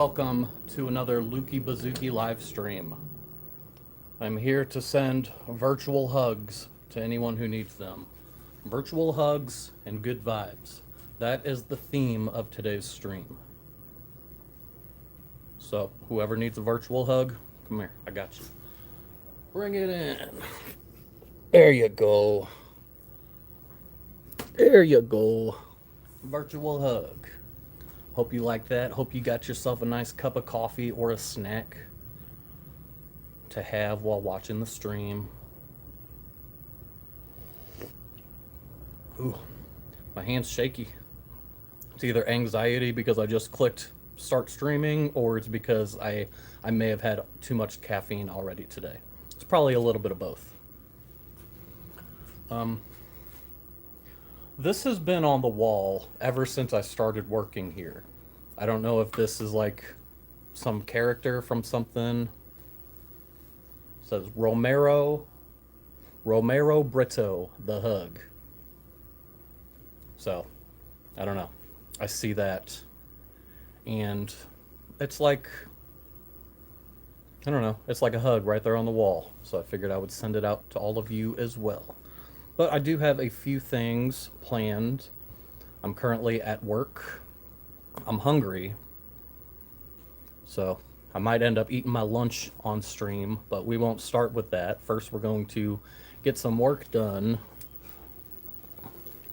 Welcome to another Lukey Bazookey live stream. I'm here to send virtual hugs to anyone who needs them. Virtual hugs and good vibes. That is the theme of today's stream. So, whoever needs a virtual hug, come here, I got you. Bring it in. There you go. There you go. Virtual hug. Hope you like that. Hope you got yourself a nice cup of coffee or a snack to have while watching the stream. Ooh, my hand's shaky. It's either anxiety because I just clicked start streaming, or it's because I may have had too much caffeine already today. It's probably a little bit of both. This has been on the wall ever since I started working here. I don't know if this is like some character from something. It says Romero Brito, the hug. So, I don't know. I see that. And it's like, I don't know, it's like a hug right there on the wall. So I figured I would send it out to all of you as well. But I do have a few things planned. I'm currently at work. I'm hungry. So I might end up eating my lunch on stream, but we won't start with that. First, we're going to get some work done.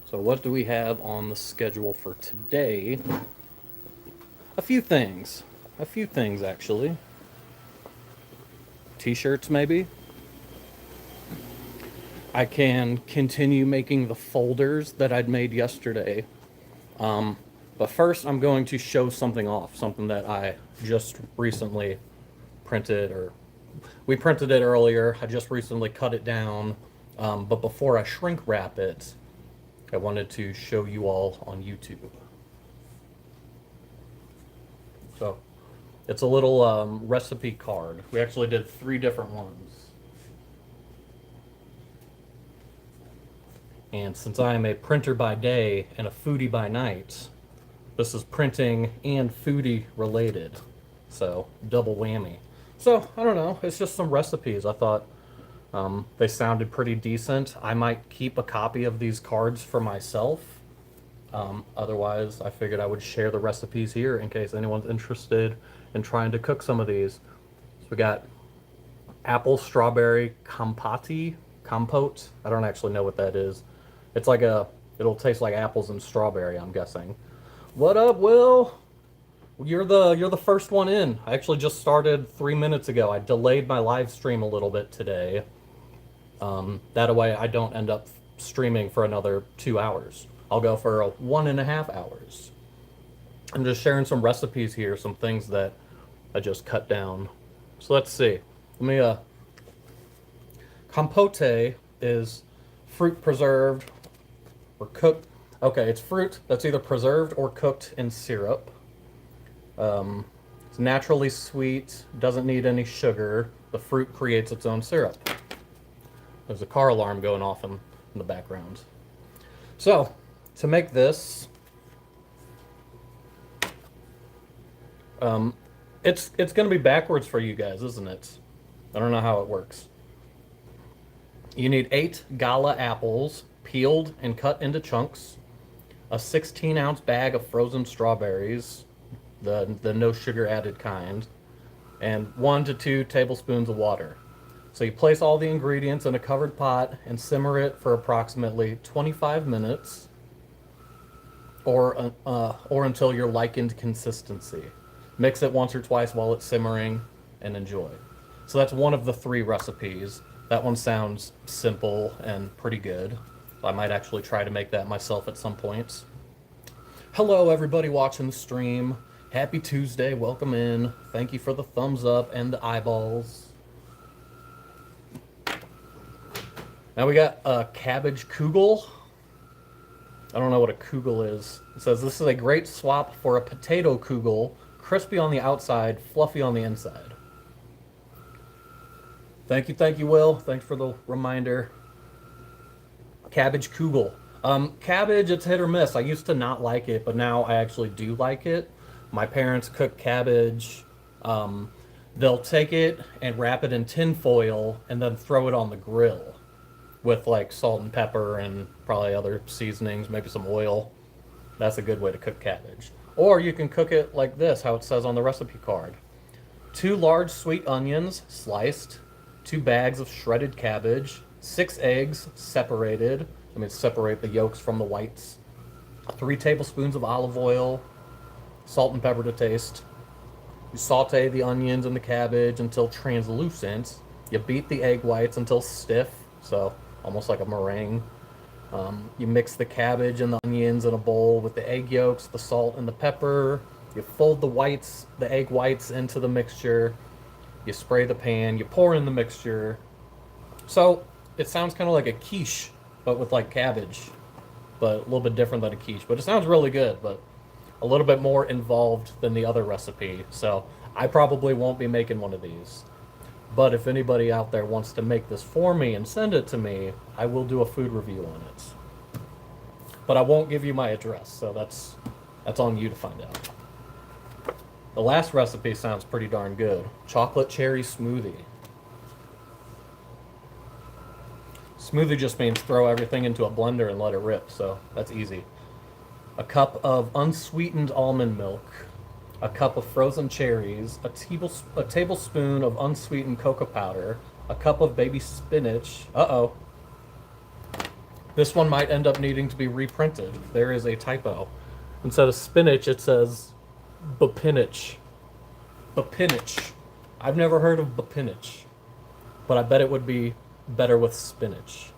So what do we have on the schedule for today? A few things. A few things, actually. T-shirts, maybe? I can continue making the folders that I'd made yesterday. But first I'm going to show something off, something that I just recently printed, or we printed it earlier. I just recently cut it down. But before I shrink wrap it, I wanted to show you all on YouTube. So it's a little recipe card. We actually did 3 different ones. And since I am a printer by day and a foodie by night, this is printing and foodie related. So, double whammy. So, I don't know, it's just some recipes. I thought they sounded pretty decent. I might keep a copy of these cards for myself. Otherwise, I figured I would share the recipes here in case anyone's interested in trying to cook some of these. So we got apple strawberry compote. I don't actually know what that is. It's like it'll taste like apples and strawberry, I'm guessing. What up, Will? You're the first one in. I actually just started 3 minutes ago. I delayed my live stream a little bit today. That way I don't end up streaming for another 2 hours. I'll go for 1.5 hours. I'm just sharing some recipes here, some things that I just cut down. So let's see. Let me compote is fruit preserved or cooked. Okay, it's fruit that's either preserved or cooked in syrup. It's naturally sweet, doesn't need any sugar. The fruit creates its own syrup. There's a car alarm going off in the background. So, to make this, it's going to be backwards for you guys, isn't it? I don't know how it works. You need 8 gala apples, peeled and cut into chunks, a 16-ounce bag of frozen strawberries, the no sugar added kind, and 1 to 2 tablespoons of water. So you place all the ingredients in a covered pot and simmer it for approximately 25 minutes, or until your likened consistency. Mix it once or twice while it's simmering and enjoy. So that's one of the 3 recipes. That one sounds simple and pretty good. I might actually try to make that myself at some point. Hello, everybody watching the stream. Happy Tuesday. Welcome in. Thank you for the thumbs up and the eyeballs. Now we got a cabbage kugel. I don't know what a kugel is. It says this is a great swap for a potato kugel, crispy on the outside, fluffy on the inside. Thank you, Will. Thanks for the reminder. Cabbage kugel. Cabbage, it's hit or miss. I used to not like it, but now I actually do like it. My parents cook cabbage. They'll take it and wrap it in tin foil and then throw it on the grill with like salt and pepper and probably other seasonings, maybe some oil. That's a good way to cook cabbage. Or you can cook it like this, how it says on the recipe card. 2 large sweet onions sliced, 2 bags of shredded cabbage, 6 eggs separated. I mean, separate the yolks from the whites. 3 tablespoons of olive oil, salt and pepper to taste. You saute the onions and the cabbage until translucent. You beat the egg whites until stiff, so almost like a meringue. You mix the cabbage and the onions in a bowl with the egg yolks, the salt, and the pepper. You fold the egg whites into the mixture. You spray the pan. You pour in the mixture. So it sounds kind of like a quiche, but with like cabbage, but a little bit different than a quiche. But it sounds really good, but a little bit more involved than the other recipe. So I probably won't be making one of these. But if anybody out there wants to make this for me and send it to me, I will do a food review on it. But I won't give you my address, so that's on you to find out. The last recipe sounds pretty darn good. Chocolate cherry smoothie. Smoothie just means throw everything into a blender and let it rip, so that's easy. A cup of unsweetened almond milk, a cup of frozen cherries, a tablespoon of unsweetened cocoa powder, a cup of baby spinach. Uh-oh. This one might end up needing to be reprinted. There is a typo. Instead of spinach, it says bapinach. Bapinach. I've never heard of bapinach, but I bet it would be better with spinach.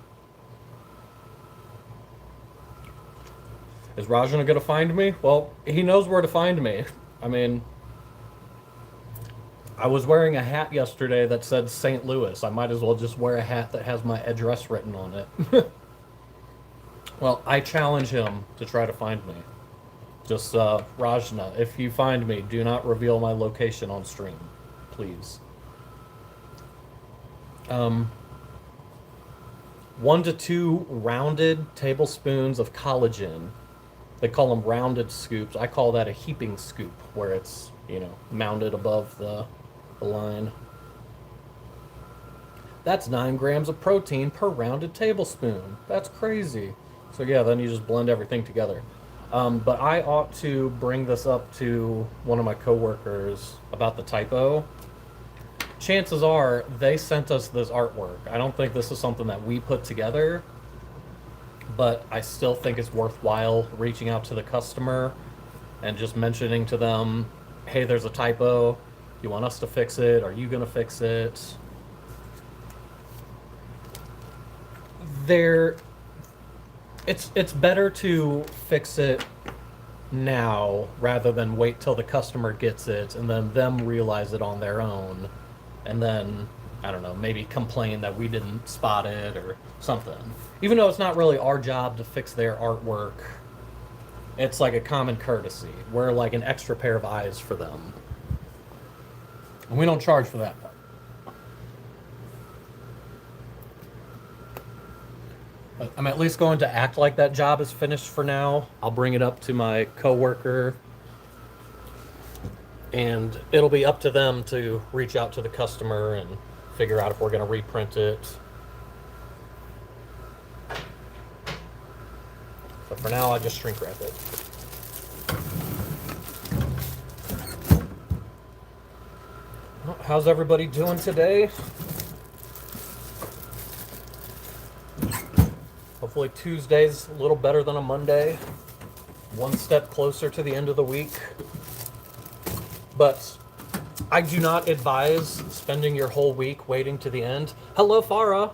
Is Rajan gonna find me? Well, he knows where to find me. I mean, I was wearing a hat yesterday that said St. Louis. I might as well just wear a hat that has my address written on it. Well, I challenge him to try to find me. Just, Rajna, if you find me, do not reveal my location on stream, please. 1 to 2 rounded tablespoons of collagen. They call them rounded scoops. I call that a heaping scoop, where it's, mounded above the line. That's 9 grams of protein per rounded tablespoon. That's crazy. So yeah, then you just blend everything together. But I ought to bring this up to one of my coworkers about the typo. Chances are they sent us this artwork. I don't think this is something that we put together, but I still think it's worthwhile reaching out to the customer and just mentioning to them, hey, there's a typo. You want us to fix it? Are you going to fix it? It's better to fix it now rather than wait till the customer gets it and then them realize it on their own and then, I don't know, maybe complain that we didn't spot it or something. Even though it's not really our job to fix their artwork, it's like a common courtesy. We're like an extra pair of eyes for them. And we don't charge for that part. But I'm at least going to act like that job is finished for now. I'll bring it up to my coworker, and it'll be up to them to reach out to the customer and figure out if we're going to reprint it. But for now, I just shrink wrap it. Well, how's everybody doing today? Hopefully Tuesday's a little better than a Monday. One step closer to the end of the week. But I do not advise spending your whole week waiting to the end. Hello, Farah.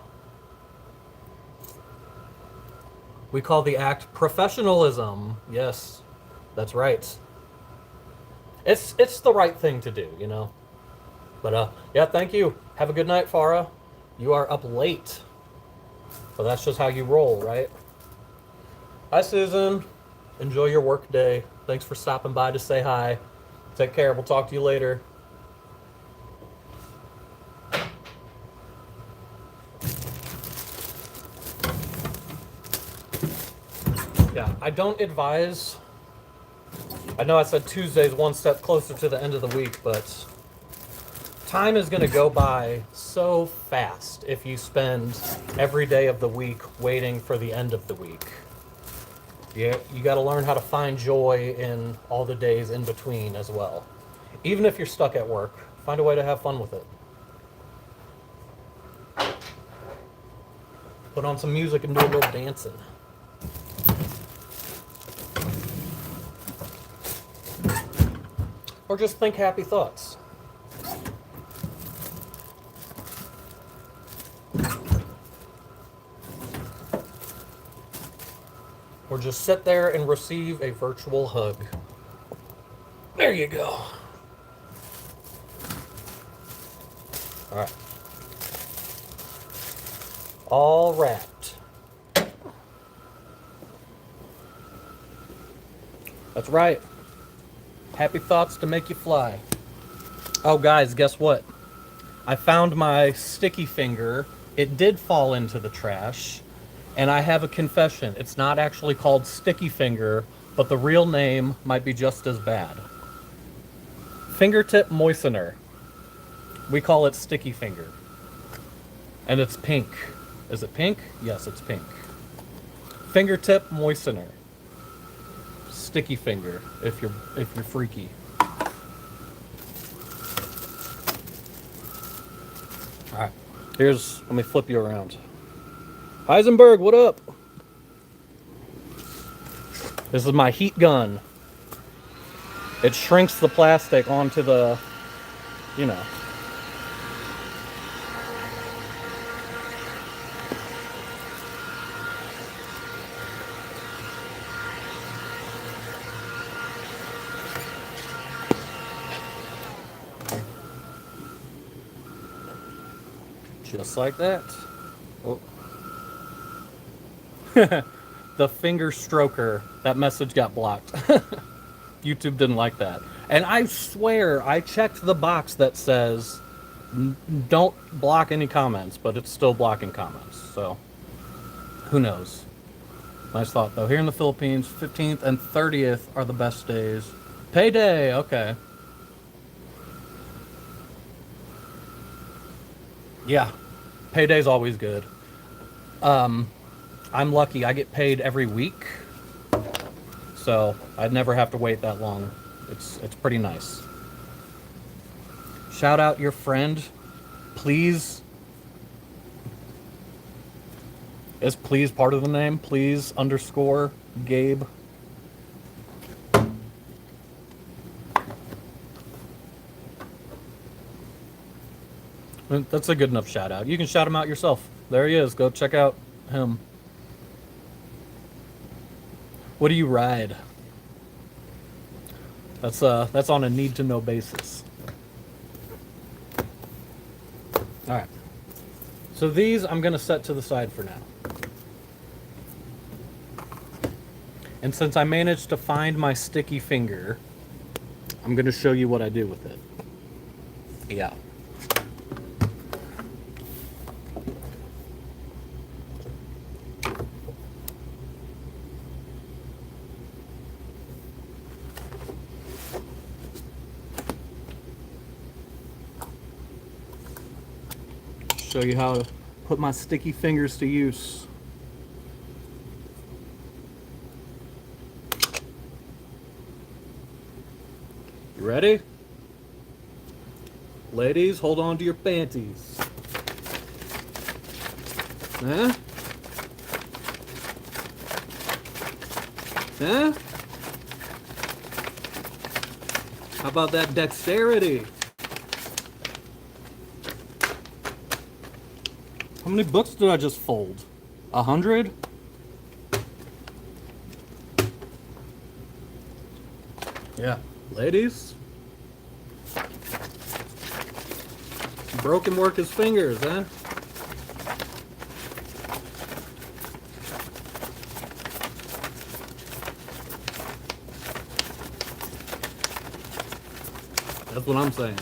We call the act professionalism. Yes, that's right. It's the right thing to do, But yeah, thank you. Have a good night, Farah. You are up late. But that's just how you roll, right? Hi, Susan. Enjoy your work day. Thanks for stopping by to say hi. Take care. We'll talk to you later. Yeah, I don't advise I know I said Tuesday's one step closer to the end of the week, but time is going to go by so fast if you spend every day of the week waiting for the end of the week. You got to learn how to find joy in all the days in between as well. Even if you're stuck at work, find a way to have fun with it. Put on some music and do a little dancing. Or just think happy thoughts. Or just sit there and receive a virtual hug. There you go. All right. All wrapped. That's right. Happy thoughts to make you fly. Oh, guys, guess what? I found my sticky finger. It did fall into the trash. And I have a confession. It's not actually called sticky finger, but the real name might be just as bad. Fingertip moistener. We call it sticky finger. And it's pink. Is it pink? Yes, it's pink. Fingertip moistener. Sticky finger, if you're freaky. All right, let me flip you around. Heisenberg, what up? This is my heat gun. It shrinks the plastic onto the, you know. Just like that. Oh. The finger stroker. That message got blocked. YouTube didn't like that. And I swear, I checked the box that says, don't block any comments, but it's still blocking comments. So, who knows? Nice thought, though. Here in the Philippines, 15th and 30th are the best days. Payday, okay. Yeah, payday's always good. I'm lucky. I get paid every week, so I'd never have to wait that long. It's pretty nice. Shout out your friend, please. Is please part of the name? Please _ Gabe. That's a good enough shout out. You can shout him out yourself. There he is. Go check out him. What do you ride? That's on a need to know basis. All right. So these I'm going to set to the side for now. And since I managed to find my sticky finger, I'm going to show you what I do with it. Yeah. Show you how to put my sticky fingers to use. You ready? Ladies, hold on to your panties. Huh? Huh? How about that dexterity? How many books did I just fold? 100? Yeah. Ladies? Broken work his fingers, huh? That's what I'm saying.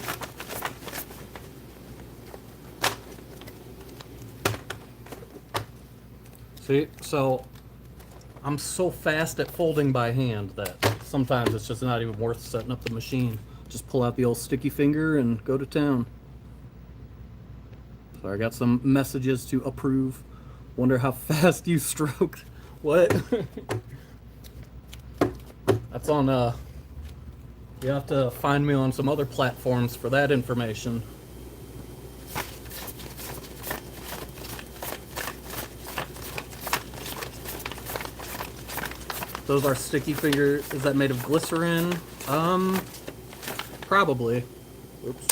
See, so I'm so fast at folding by hand that sometimes it's just not even worth setting up the machine. Just pull out the old sticky finger and go to town. So I got some messages to approve. Wonder how fast you stroked. What? That's on, you have to find me on some other platforms for that information. Those are sticky finger. Is that made of glycerin? Probably. Oops.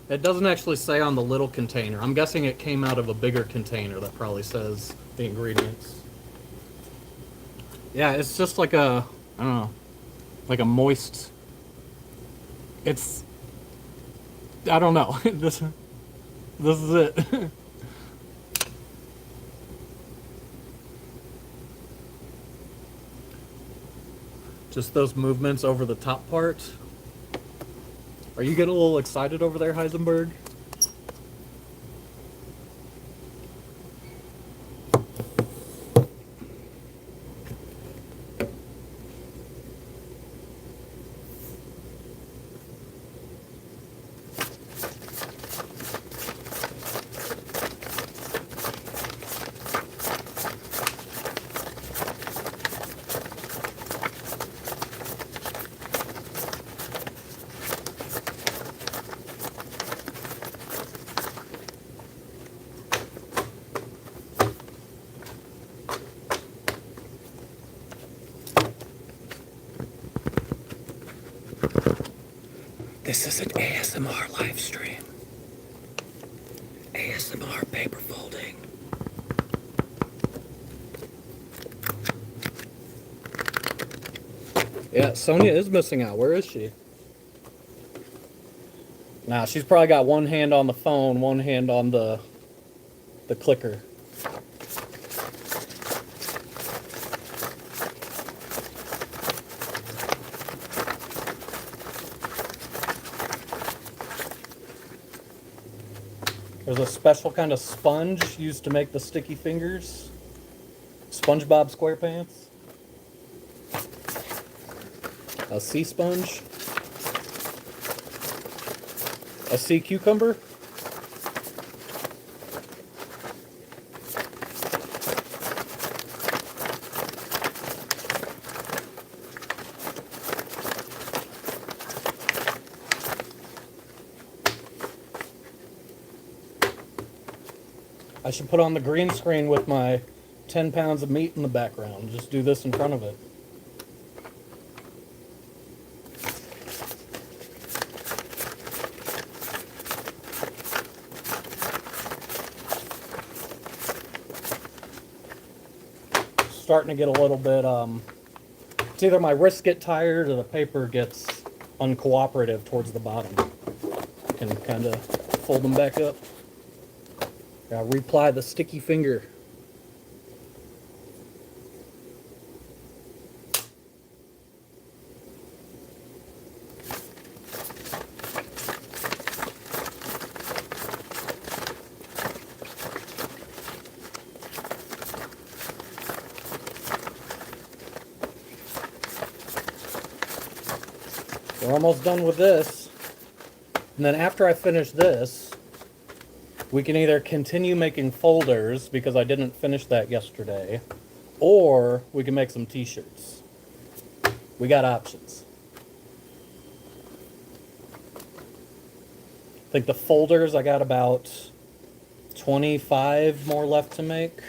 It doesn't actually say on the little container. I'm guessing it came out of a bigger container that probably says the ingredients. Yeah, it's just like a, I don't know, like a moist, it's, I don't know. This is it. Just those movements over the top part. Are you getting a little excited over there, Heisenberg? This is an ASMR live stream. ASMR paper folding. Yeah, Sonia is missing out. Where is she? Nah, she's probably got one hand on the phone, one hand on the clicker. There's a special kind of sponge used to make the sticky fingers. SpongeBob SquarePants. A sea sponge. A sea cucumber. I should put on the green screen with my 10 pounds of meat in the background. Just do this in front of it. Starting to get a little bit, it's either my wrists get tired or the paper gets uncooperative towards the bottom. I can kind of fold them back up. Gotta reply the sticky finger. We're almost done with this. And then after I finish this, we can either continue making folders, because I didn't finish that yesterday, or we can make some t-shirts. We got options. I think the folders, I got about 25 more left to make.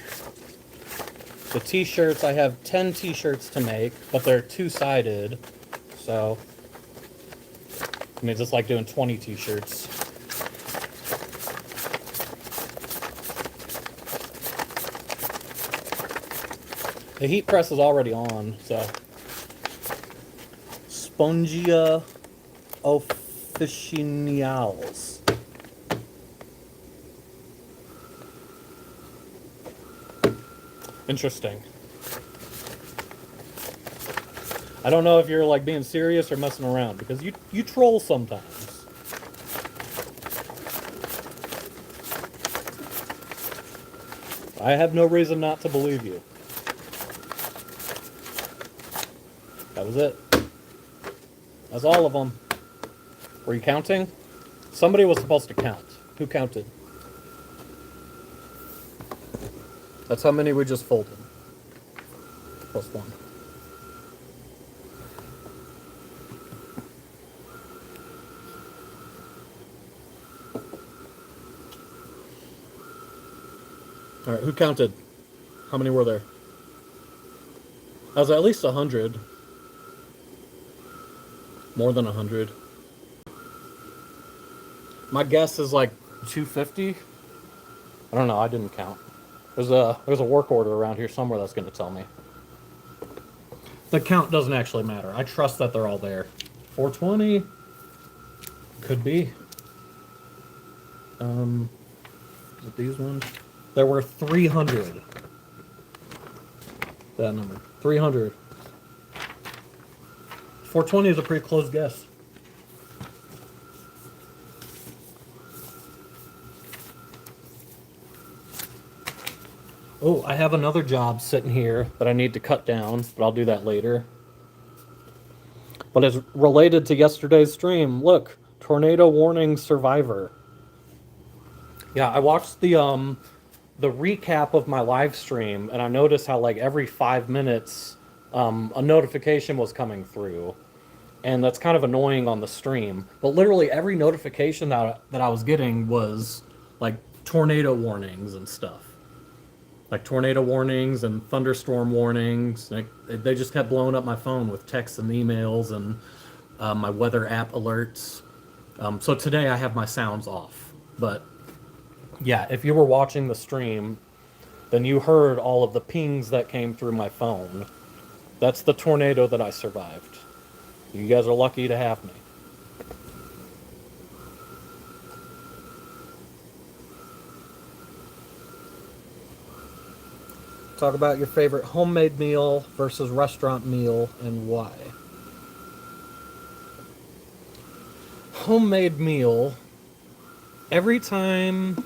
The t-shirts, I have 10 t-shirts to make, but they're two-sided, so I mean, it's just like doing 20 t-shirts. The heat press is already on, so. Spongia officinalis. Interesting. I don't know if you're like being serious or messing around, because you troll sometimes. I have no reason not to believe you. That was it. That's all of them. Were you counting? Somebody was supposed to count. Who counted? That's how many we just folded. Plus one. All right, who counted? How many were there? That was at least 100. More than 100. My guess is like 250. I don't know. I didn't count. There's a work order around here somewhere that's going to tell me. The count doesn't actually matter. I trust that they're all there. 420. Could be. Is it these ones? There were 300. That number. 300. 420 is a pretty close guess. Oh, I have another job sitting here that I need to cut down, but I'll do that later. But it's related to yesterday's stream. Look, tornado warning survivor. Yeah, I watched the recap of my live stream, and I noticed how like every 5 minutes a notification was coming through. And that's kind of annoying on the stream. But literally every notification that I was getting was like tornado warnings and stuff. Like tornado warnings and thunderstorm warnings. Like, they just kept blowing up my phone with texts and emails and my weather app alerts. So today I have my sounds off. But yeah, if you were watching the stream, then you heard all of the pings that came through my phone. That's the tornado that I survived. You guys are lucky to have me. Talk about your favorite homemade meal versus restaurant meal and why. Homemade meal, every time...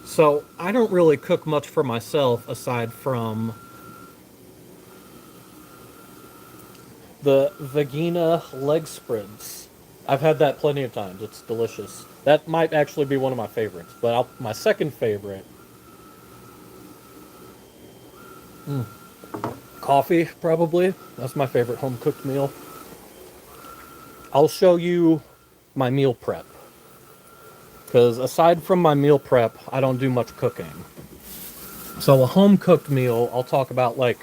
So, I don't really cook much for myself aside from the vagina leg spreads. I've had that plenty of times. It's delicious. That might actually be one of my favorites. But my second favorite... Coffee, probably. That's my favorite home-cooked meal. I'll show you my meal prep. Because aside from my meal prep, I don't do much cooking. So a home-cooked meal, I'll talk about, like,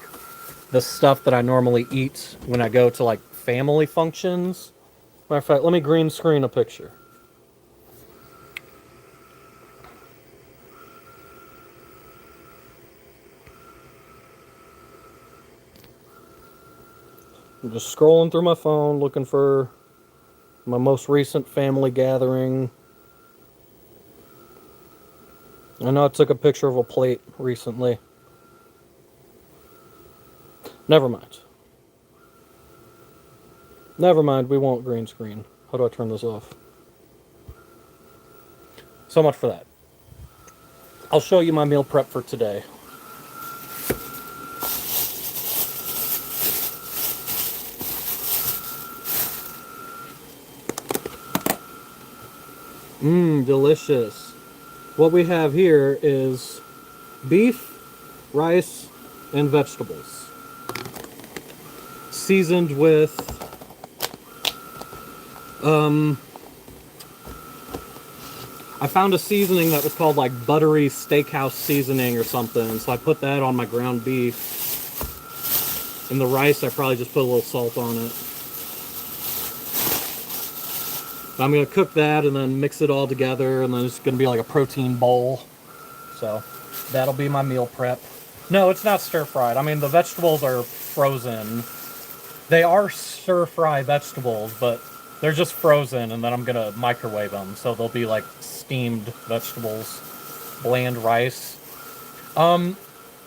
the stuff that I normally eat when I go to, like, family functions. Matter of fact, let me green screen a picture. I'm just scrolling through my phone looking for my most recent family gathering. I know I took a picture of a plate recently. Never mind. Never mind, we won't green screen. How do I turn this off? So much for that. I'll show you my meal prep for today. Delicious. What we have here is beef, rice, and vegetables. Seasoned with I found a seasoning that was called like buttery steakhouse seasoning or something, so I put that on my ground beef. And the rice, I probably just put a little salt on it. I'm going to cook that and then mix it all together, and then it's going to be like a protein bowl. So that'll be my meal prep. No, it's not stir-fried. I mean, the vegetables are frozen. They are stir-fry vegetables, but they're just frozen, and then I'm going to microwave them. So they'll be like steamed vegetables, bland rice.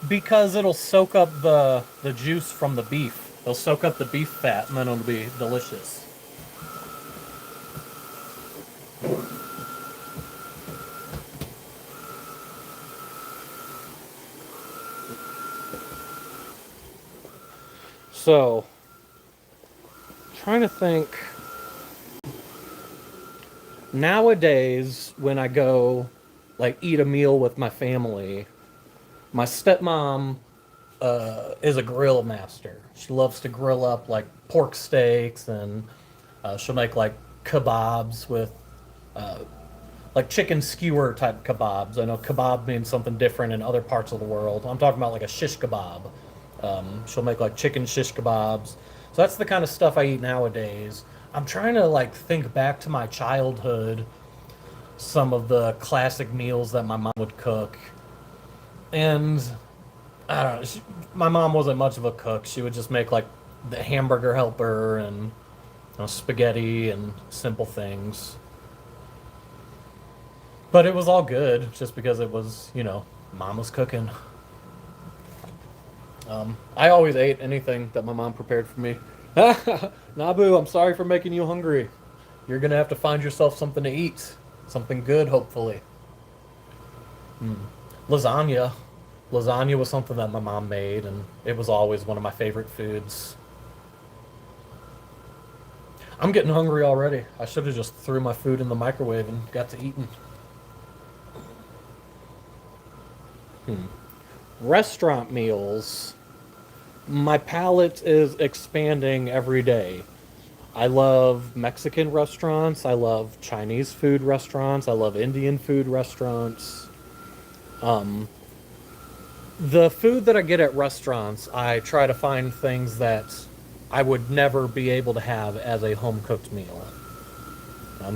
Because it'll soak up the juice from the beef. It'll soak up the beef fat, and then it'll be delicious. So, trying to think. Nowadays, when I go, like, eat a meal with my family, my stepmom is a grill master. She loves to grill up, like, pork steaks, and she'll make, like, kebabs with, like, chicken skewer type kebabs. I know kebab means something different in other parts of the world. I'm talking about, like, a shish kebab. She'll make, like, chicken shish kebabs. So that's the kind of stuff I eat nowadays. I'm trying to, like, think back to my childhood, some of the classic meals that my mom would cook. And I don't know, my mom wasn't much of a cook. She would just make, like, the hamburger helper and, spaghetti and simple things. But it was all good just because it was, mom was cooking. I always ate anything that my mom prepared for me. Nabu, I'm sorry for making you hungry. You're gonna have to find yourself something to eat. Something good, hopefully. Lasagna. Lasagna was something that my mom made, and it was always one of my favorite foods. I'm getting hungry already. I should have just threw my food in the microwave and got to eating. Restaurant meals. My palate is expanding every day. I love Mexican restaurants. I love Chinese food restaurants. I love Indian food restaurants. The food that I get at restaurants, I try to find things that I would never be able to have as a home cooked meal.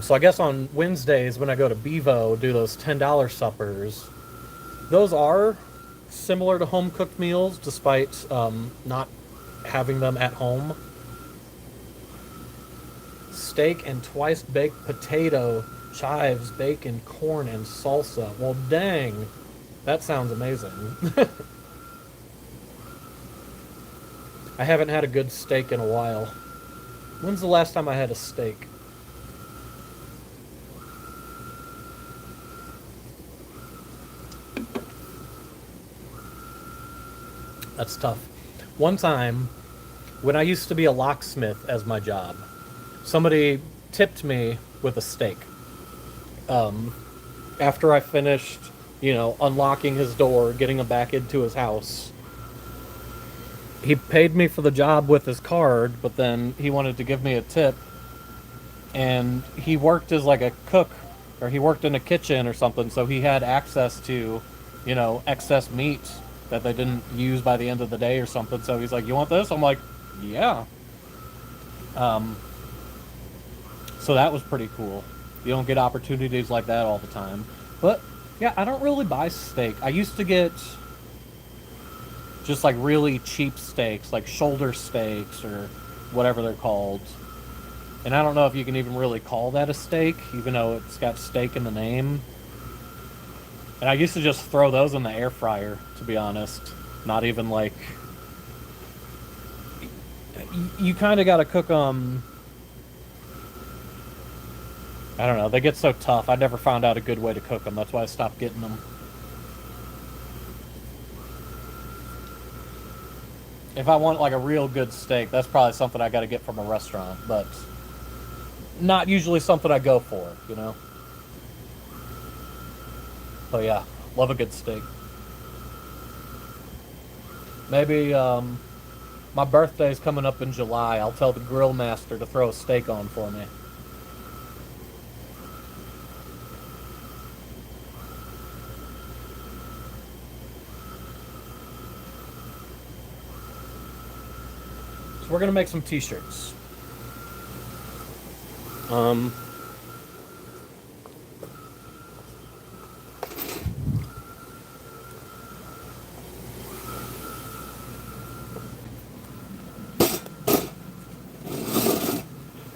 So I guess on Wednesdays when I go to Bevo, do those $10 suppers, those are similar to home cooked meals despite not having them at home. Steak and twice baked potato, chives, bacon, corn, and salsa. Well, dang, that sounds amazing. I haven't had a good steak in a while. When's the last time I had a steak? That's tough. One time, when I used to be a locksmith as my job, somebody tipped me with a steak. After I finished, unlocking his door, getting him back into his house, he paid me for the job with his card, but then he wanted to give me a tip. And he worked as like a cook, or he worked in a kitchen or something, so he had access to, excess meat that they didn't use by the end of the day or something. So he's like, "You want this?" I'm like, "Yeah." So that was pretty cool. You don't get opportunities like that all the time. But yeah, I don't really buy steak. I used to get just like really cheap steaks, like shoulder steaks or whatever they're called. And I don't know if you can even really call that a steak, even though it's got steak in the name. And I used to just throw those in the air fryer, to be honest. Not even like... You kind of got to cook them... I don't know, they get so tough. I never found out a good way to cook them. That's why I stopped getting them. If I want like a real good steak, that's probably something I got to get from a restaurant, but not usually something I go for, So yeah, love a good steak. Maybe my birthday's coming up in July. I'll tell the grill master to throw a steak on for me. So we're gonna make some t-shirts.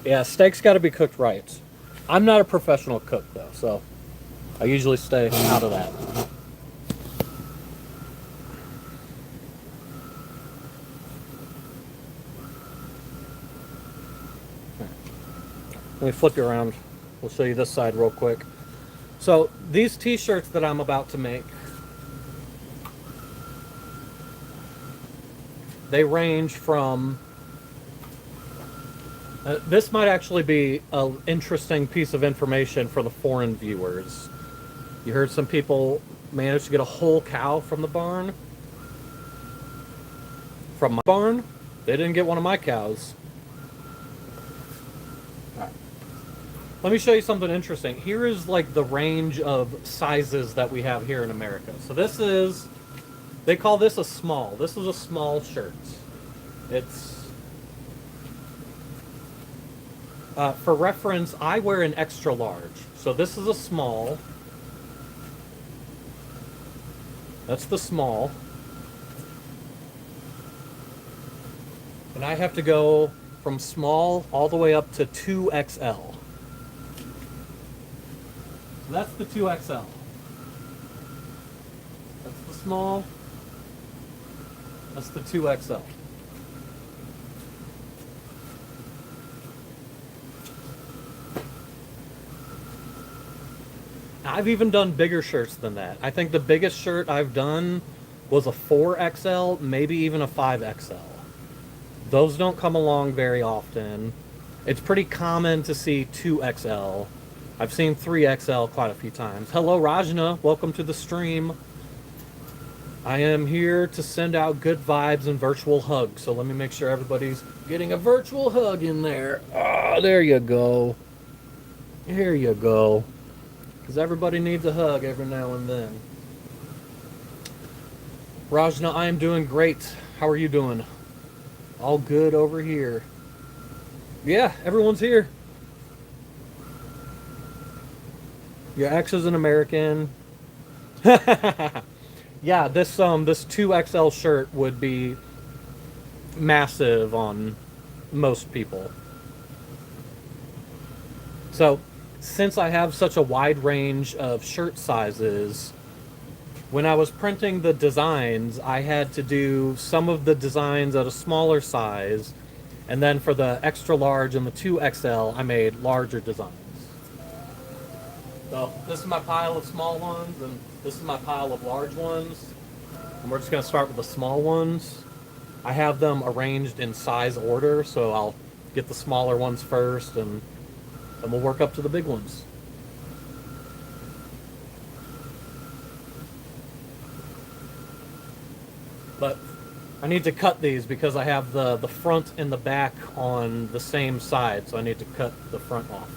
Yeah, steak's got to be cooked right. I'm not a professional cook though, so I usually stay out of that. Let me flip you around. We'll show you this side real quick. So these t-shirts that I'm about to make, they range from... this might actually be an interesting piece of information for the foreign viewers. You heard some people managed to get a whole cow from the barn. From my barn, they didn't get one of my cows. Let me show you something interesting. Here is like the range of sizes that we have here in America. So this is, they call this a small. This is a small shirt. It's, for reference, I wear an extra large. So this is a small. That's the small. And I have to go from small all the way up to 2XL. So that's the 2XL. That's the small. That's the 2XL. I've even done bigger shirts than that. I think the biggest shirt I've done was a 4XL, maybe even a 5XL. Those don't come along very often. It's pretty common to see 2XL. I've seen 3XL quite a few times. Hello, Rajna. Welcome to the stream. I am here to send out good vibes and virtual hugs. So let me make sure everybody's getting a virtual hug in there. Ah, there you go. There you go. Because everybody needs a hug every now and then. Rajna, I am doing great. How are you doing? All good over here. Yeah, everyone's here. Your ex is an American. Yeah, this 2XL shirt would be massive on most people. So, since I have such a wide range of shirt sizes, when I was printing the designs, I had to do some of the designs at a smaller size, and then for the extra large and the 2XL, I made larger designs. So this is my pile of small ones, and this is my pile of large ones. And we're just going to start with the small ones. I have them arranged in size order, so I'll get the smaller ones first, and then we'll work up to the big ones. But I need to cut these because I have the front and the back on the same side, so I need to cut the front off.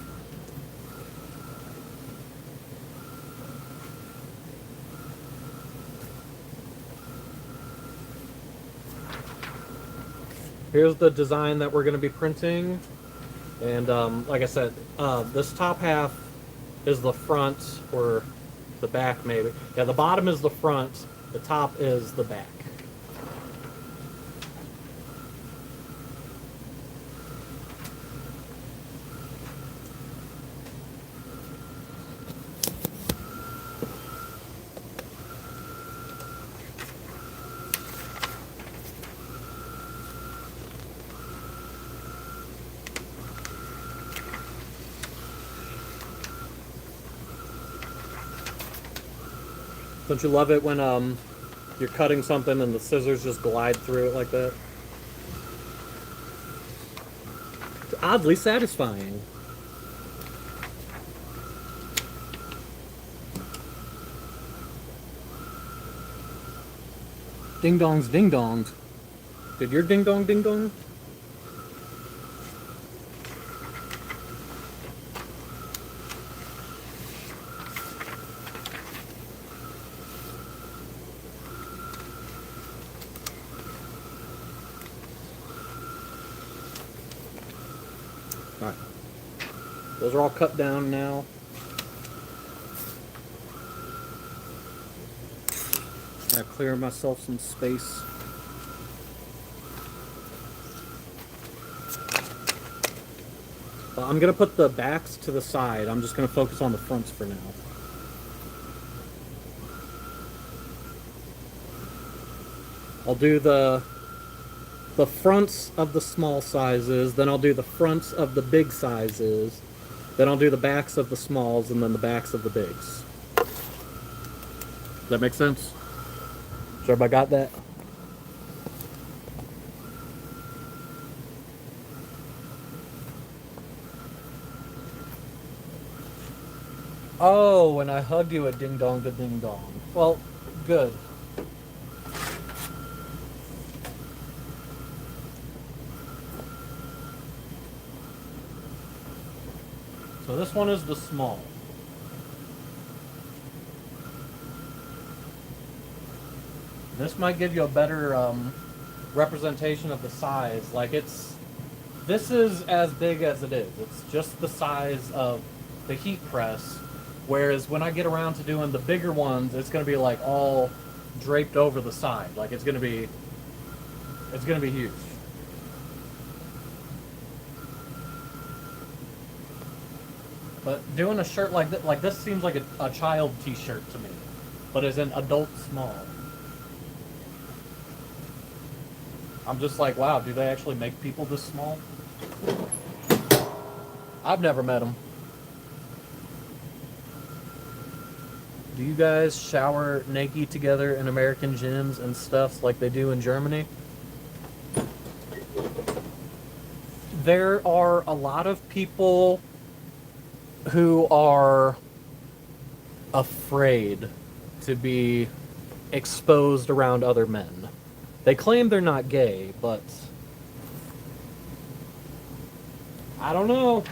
Here's the design that we're going to be printing. And like I said, this top half is the front, or the back maybe. Yeah, the bottom is the front, the top is the back. Don't you love it when you're cutting something and the scissors just glide through it like that? It's oddly satisfying. Ding dongs, ding dongs. Did your ding dong ding dong? Alright. Those are all cut down now. Gotta clear myself some space. I'm gonna put the backs to the side. I'm just gonna focus on the fronts for now. I'll do the fronts of the small sizes, then I'll do the fronts of the big sizes, then I'll do the backs of the smalls, and then the backs of the bigs. Does that make sense? So everybody got that? Oh, and I hugged you at ding dong to ding dong. Well, good. So this one is the small. This might give you a better representation of the size. Like this is as big as it is. It's just the size of the heat press. Whereas when I get around to doing the bigger ones, it's going to be like all draped over the side. Like it's going to be huge. But doing a shirt like this seems like a child t-shirt to me, but as an adult small. I'm just like, wow, do they actually make people this small? I've never met them. Do you guys shower naked together in American gyms and stuff like they do in Germany? There are a lot of people who are afraid to be exposed around other men. They claim they're not gay, but I don't know.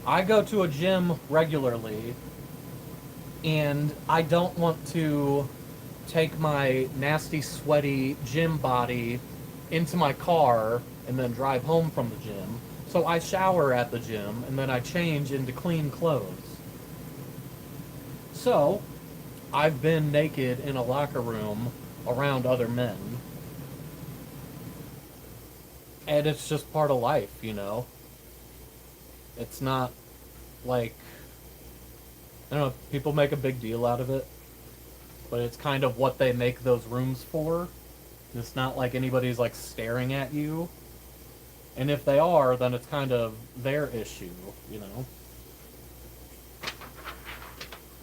I go to a gym regularly, and I don't want to take my nasty, sweaty gym body into my car and then drive home from the gym. So I shower at the gym, and then I change into clean clothes. So I've been naked in a locker room around other men. And it's just part of life, you know? It's not like, I don't know, people make a big deal out of it, but it's kind of what they make those rooms for. It's not like anybody's like staring at you. And if they are, then it's kind of their issue, you know?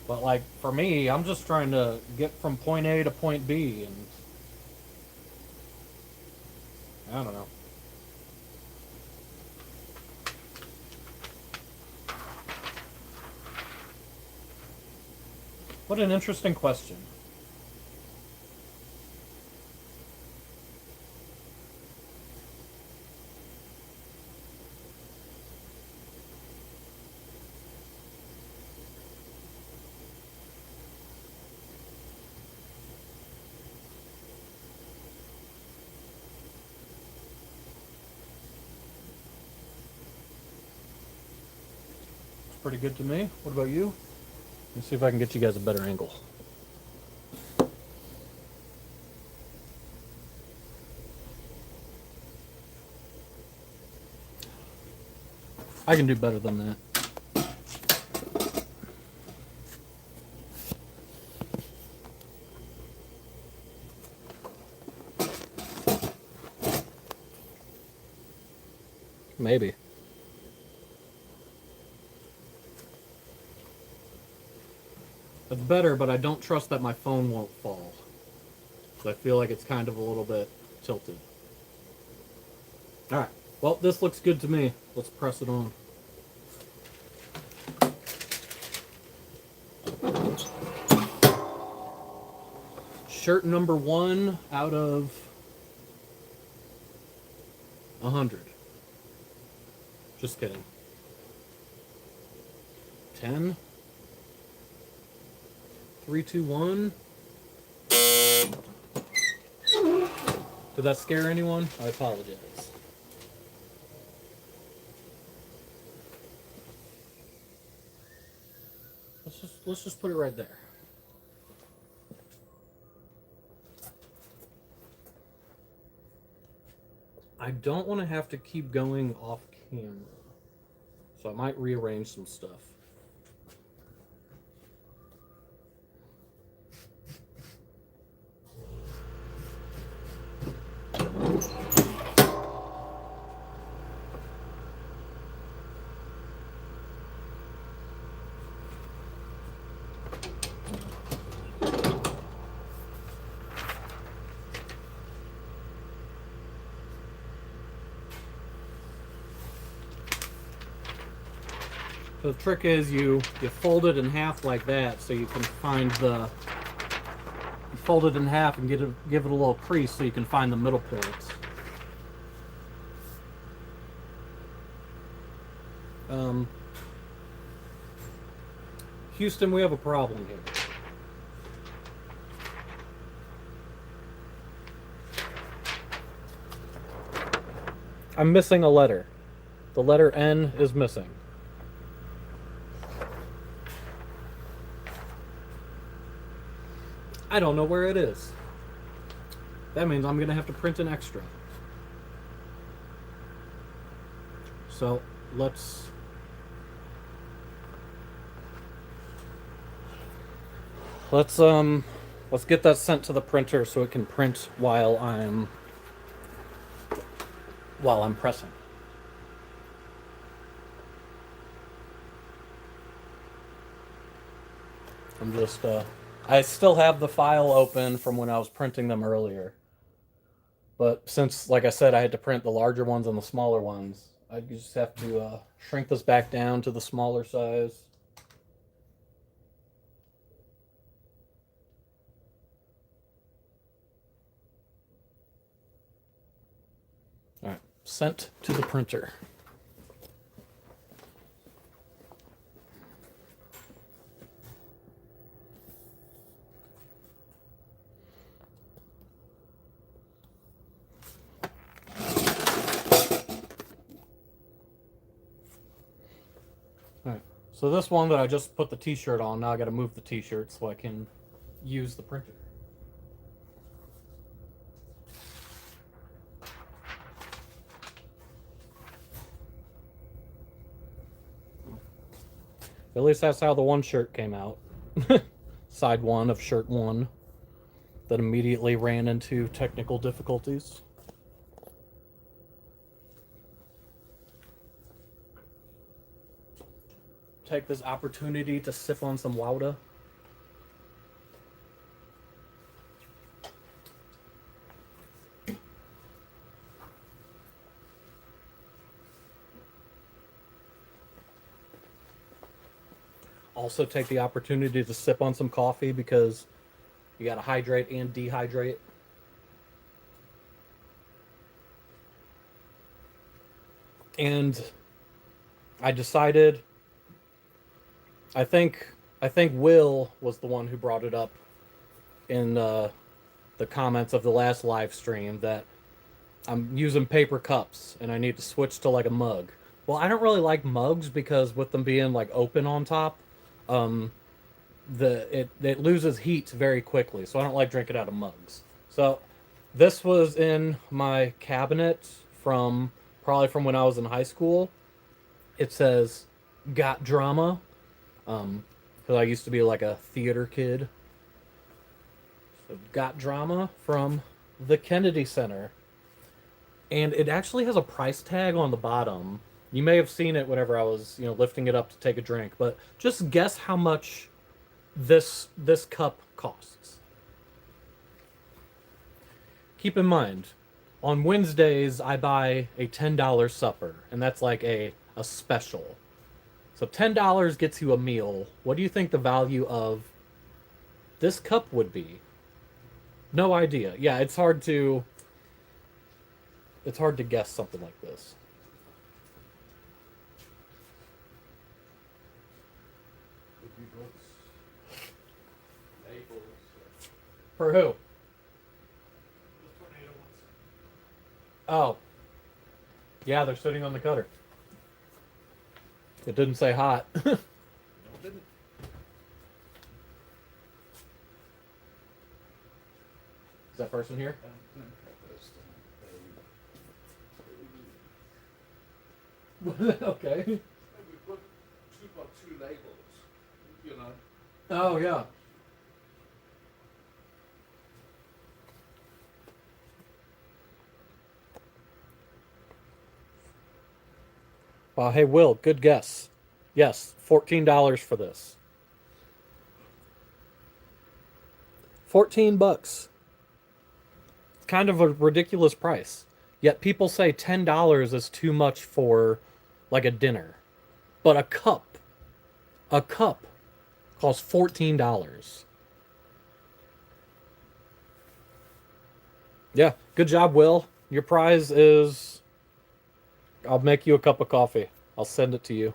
But like, for me, I'm just trying to get from point A to point B, and I don't know. What an interesting question. It's pretty good to me. What about you? Let's see if I can get you guys a better angle. I can do better than that. Maybe. It's better, but I don't trust that my phone won't fall. So I feel like it's kind of a little bit tilted. Alright. Well, this looks good to me. Let's press it on. Shirt number 1 out of 100. Just kidding. 10. 3, 2, 1. Did that scare anyone? I apologize. Let's just put it right there. I don't want to have to keep going off camera, so I might rearrange some stuff. The trick is you fold it in half like that, so you can find the. You fold it in half and give it a little crease, so you can find the middle points. Houston, we have a problem here. I'm missing a letter. The letter N is missing. I don't know where it is. That means I'm going to have to print an extra. So let's get that sent to the printer so it can print while I'm pressing. I'm just I still have the file open from when I was printing them earlier. But since, like I said, I had to print the larger ones and the smaller ones, I just have to shrink this back down to the smaller size. All right, sent to the printer. So this one that I just put the t-shirt on, now I gotta move the t-shirt so I can use the printer. At least that's how the one shirt came out. Side one of shirt one. That immediately ran into technical difficulties. Take this opportunity to sip on some water. Also take the opportunity to sip on some coffee because you gotta hydrate and dehydrate. And I decided, I think Will was the one who brought it up in the comments of the last live stream that I'm using paper cups and I need to switch to like a mug. Well, I don't really like mugs because with them being like open on top, it loses heat very quickly, so I don't like drinking out of mugs. So this was in my cabinet probably from when I was in high school. It says "Got Drama," because I used to be like a theater kid. So Got Drama from the Kennedy Center, and it actually has a price tag on the bottom. You may have seen it whenever I was, lifting it up to take a drink, but just guess how much this cup costs. Keep in mind, on Wednesdays I buy a $10 supper, and that's like a special. So $10 gets you a meal. What do you think the value of this cup would be? No idea. Yeah, it's hard to guess something like this. For who? Oh. Yeah, they're sitting on the cutter. It didn't say hot. No, it didn't. Is that person here? Okay. We put two labels, Oh, yeah. Hey, Will, good guess. Yes, $14 for this. $14. It's kind of a ridiculous price. Yet people say $10 is too much for like a dinner. But a cup A cup costs $14. Yeah, good job, Will. Your prize is... I'll make you a cup of coffee. I'll send it to you.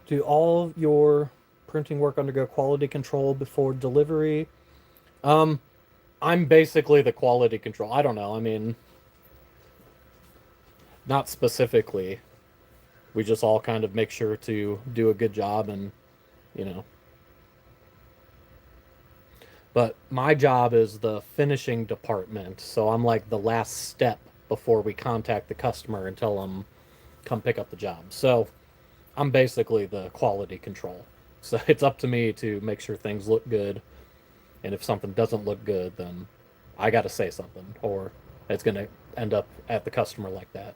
Do all your printing work undergo quality control before delivery? I'm basically the quality control. I don't know. I mean, not specifically. We just all kind of make sure to do a good job and, you know. But my job is the finishing department, so I'm like the last step before we contact the customer and tell them come pick up the job. So I'm basically the quality control. So it's up to me to make sure things look good. And if something doesn't look good, then I got to say something, or it's going to end up at the customer like that.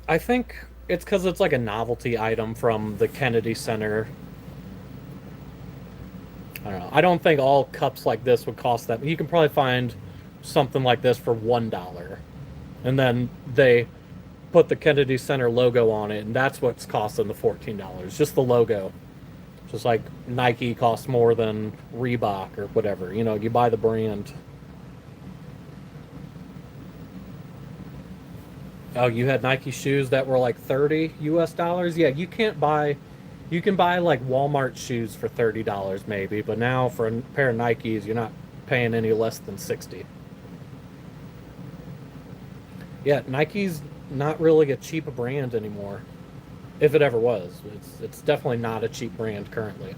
I think it's because it's like a novelty item from the Kennedy Center. I don't know. I don't think all cups like this would cost that. You can probably find something like this for $1. And then they put the Kennedy Center logo on it, and that's what's costing the $14. Just the logo. Just like Nike costs more than Reebok or whatever. You know, you buy the brand. Oh, you had Nike shoes that were like 30 US dollars? Yeah, you can buy like Walmart shoes for $30 maybe, but now for a pair of Nikes, you're not paying any less than 60. Yeah, Nike's not really a cheap brand anymore. If it ever was. It's definitely not a cheap brand currently.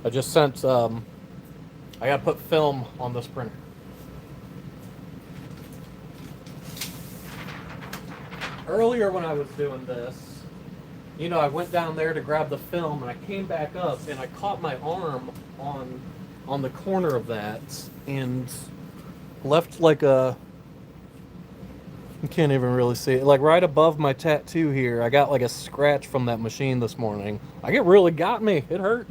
I just sent, I gotta put film on this printer. Earlier when I was doing this, you know, I went down there to grab the film and I came back up and I caught my arm on the corner of that and left like a, you can't even really see it, like right above my tattoo here. I got like a scratch from that machine this morning. Like it really got me. It hurt.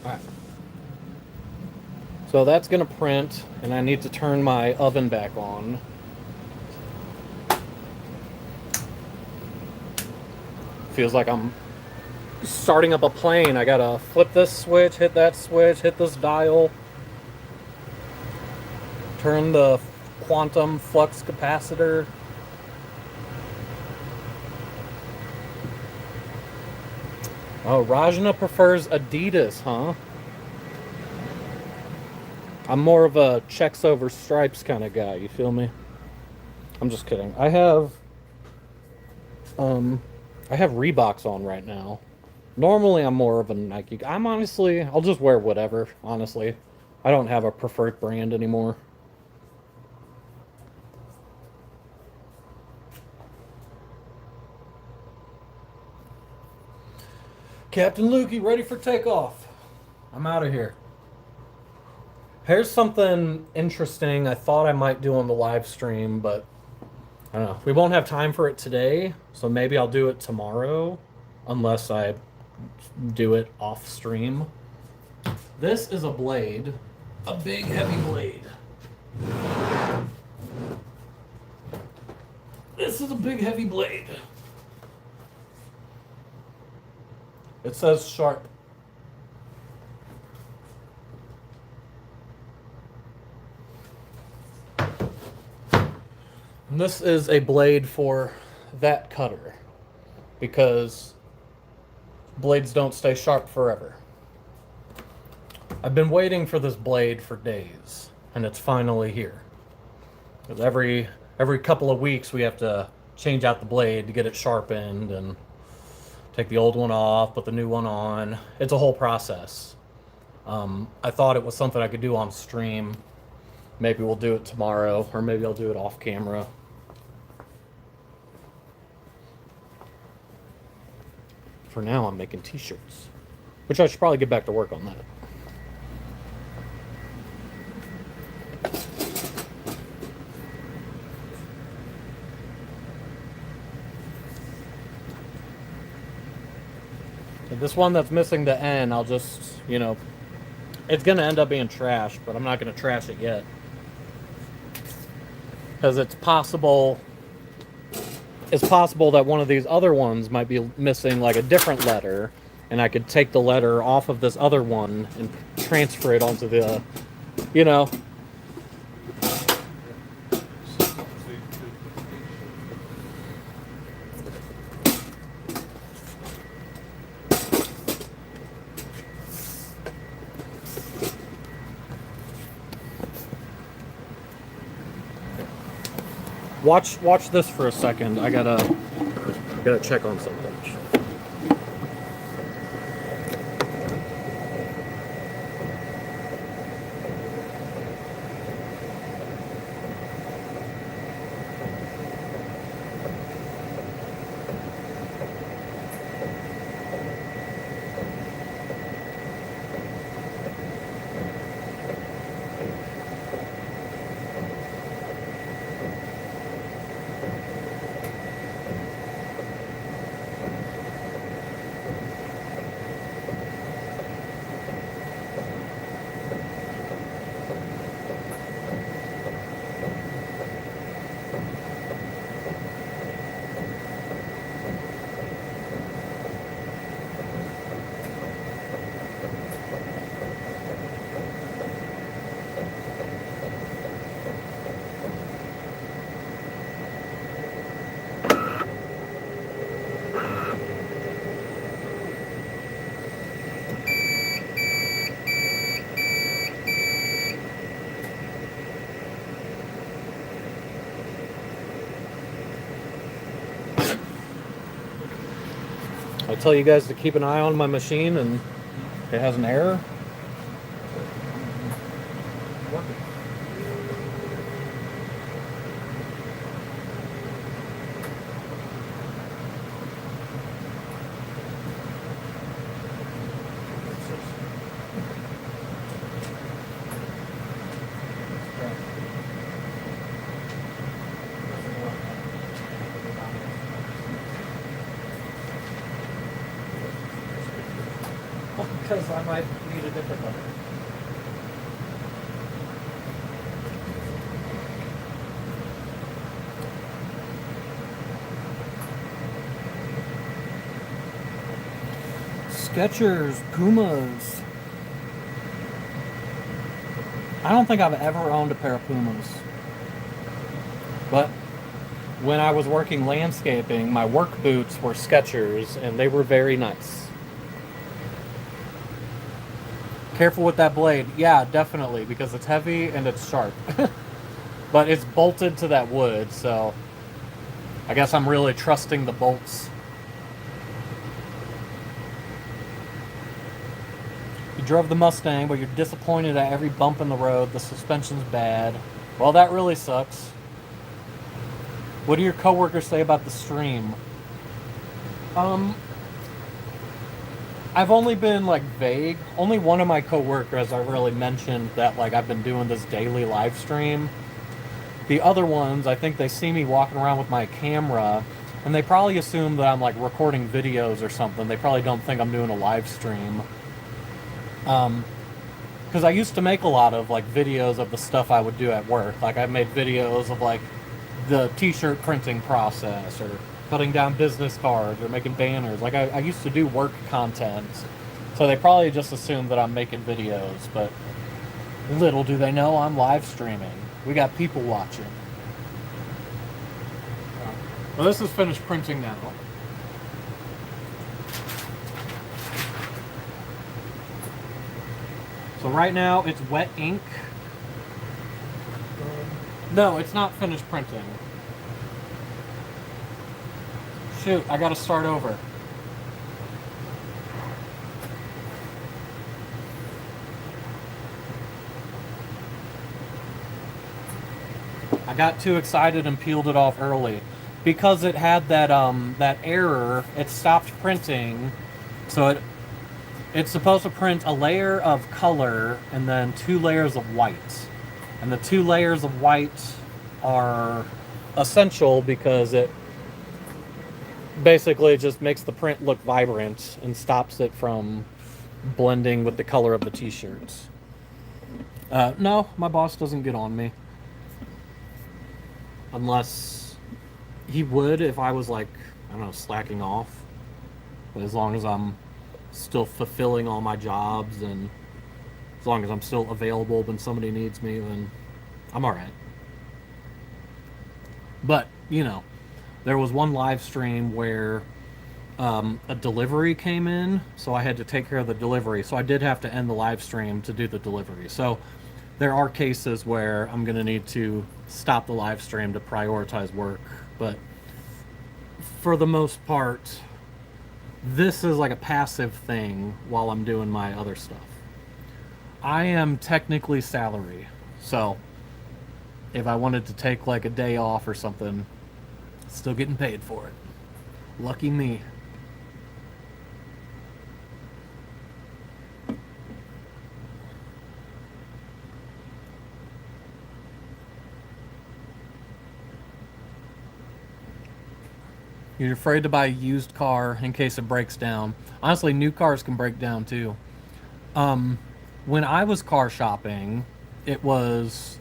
Alright. So that's gonna print, and I need to turn my oven back on. Feels like I'm starting up a plane. I gotta flip this switch, hit that switch, hit this dial, turn the quantum flux capacitor. Oh, Rajna prefers Adidas, huh? I'm more of a checks over stripes kind of guy, you feel me? I'm just kidding. I have Reeboks on right now. Normally I'm more of a Nike guy. I'll just wear whatever, honestly. I don't have a preferred brand anymore. Captain Lukey, ready for takeoff. I'm out of here. Here's something interesting I thought I might do on the live stream, but I don't know. We won't have time for it today, so maybe I'll do it tomorrow, unless I do it off stream. This is a blade, a big heavy blade. This is a big heavy blade. It says sharp. And this is a blade for that cutter, because blades don't stay sharp forever. I've been waiting for this blade for days, and it's finally here. Because every couple of weeks we have to change out the blade to get it sharpened and take the old one off, put the new one on. It's a whole process. I thought it was something I could do on stream. Maybe we'll do it tomorrow, or maybe I'll do it off camera. For now, I'm making t-shirts, which I should probably get back to work on that. This one that's missing the N, I'll just, you know, it's going to end up being trash, but I'm not going to trash it yet. Because it's possible that one of these other ones might be missing like a different letter, and I could take the letter off of this other one and transfer it onto the, you know. Watch this for a second. I gotta check on something. I tell you guys to keep an eye on my machine, and it has an error. Because I might need a different one. Skechers, Pumas. I don't think I've ever owned a pair of Pumas. But when I was working landscaping, my work boots were Skechers, and they were very nice. Careful with that blade. Yeah, definitely, because it's heavy and it's sharp. But it's bolted to that wood, so I guess I'm really trusting the bolts. You drove the Mustang, but you're disappointed at every bump in the road. The suspension's bad. Well, that really sucks. What do your coworkers say about the stream? I've only been like vague. Only one of my coworkers I really mentioned that like I've been doing this daily live stream. The other ones, I think they see me walking around with my camera, and they probably assume that I'm like recording videos or something. They probably don't think I'm doing a live stream. Because I used to make a lot of like videos of the stuff I would do at work. Like I made videos of like the t-shirt printing process, or cutting down business cards, or making banners. Like I used to do work content, so they probably just assume that I'm making videos, but little do they know I'm live streaming. We got people watching. Well, this is finished printing now. So right now it's wet ink. No, it's not finished printing. Shoot, I gotta start over. I got too excited and peeled it off early. Because it had that that error, it stopped printing. So it's supposed to print a layer of color and then 2 layers of white. And the 2 layers of white are essential because it basically just makes the print look vibrant and stops it from blending with the color of the t-shirts. No, my boss doesn't get on me. Unless he would if I was like, I don't know, slacking off. But as long as I'm still fulfilling all my jobs and as long as I'm still available when somebody needs me, then I'm alright. But, you know, there was one live stream where a delivery came in, so I had to take care of the delivery. So I did have to end the live stream to do the delivery. So there are cases where I'm going to need to stop the live stream to prioritize work. But for the most part, this is like a passive thing while I'm doing my other stuff. I am technically salary, so if I wanted to take like a day off or something, still getting paid for it. Lucky me. You're afraid to buy a used car in case it breaks down. Honestly, new cars can break down too. When I was car shopping, it was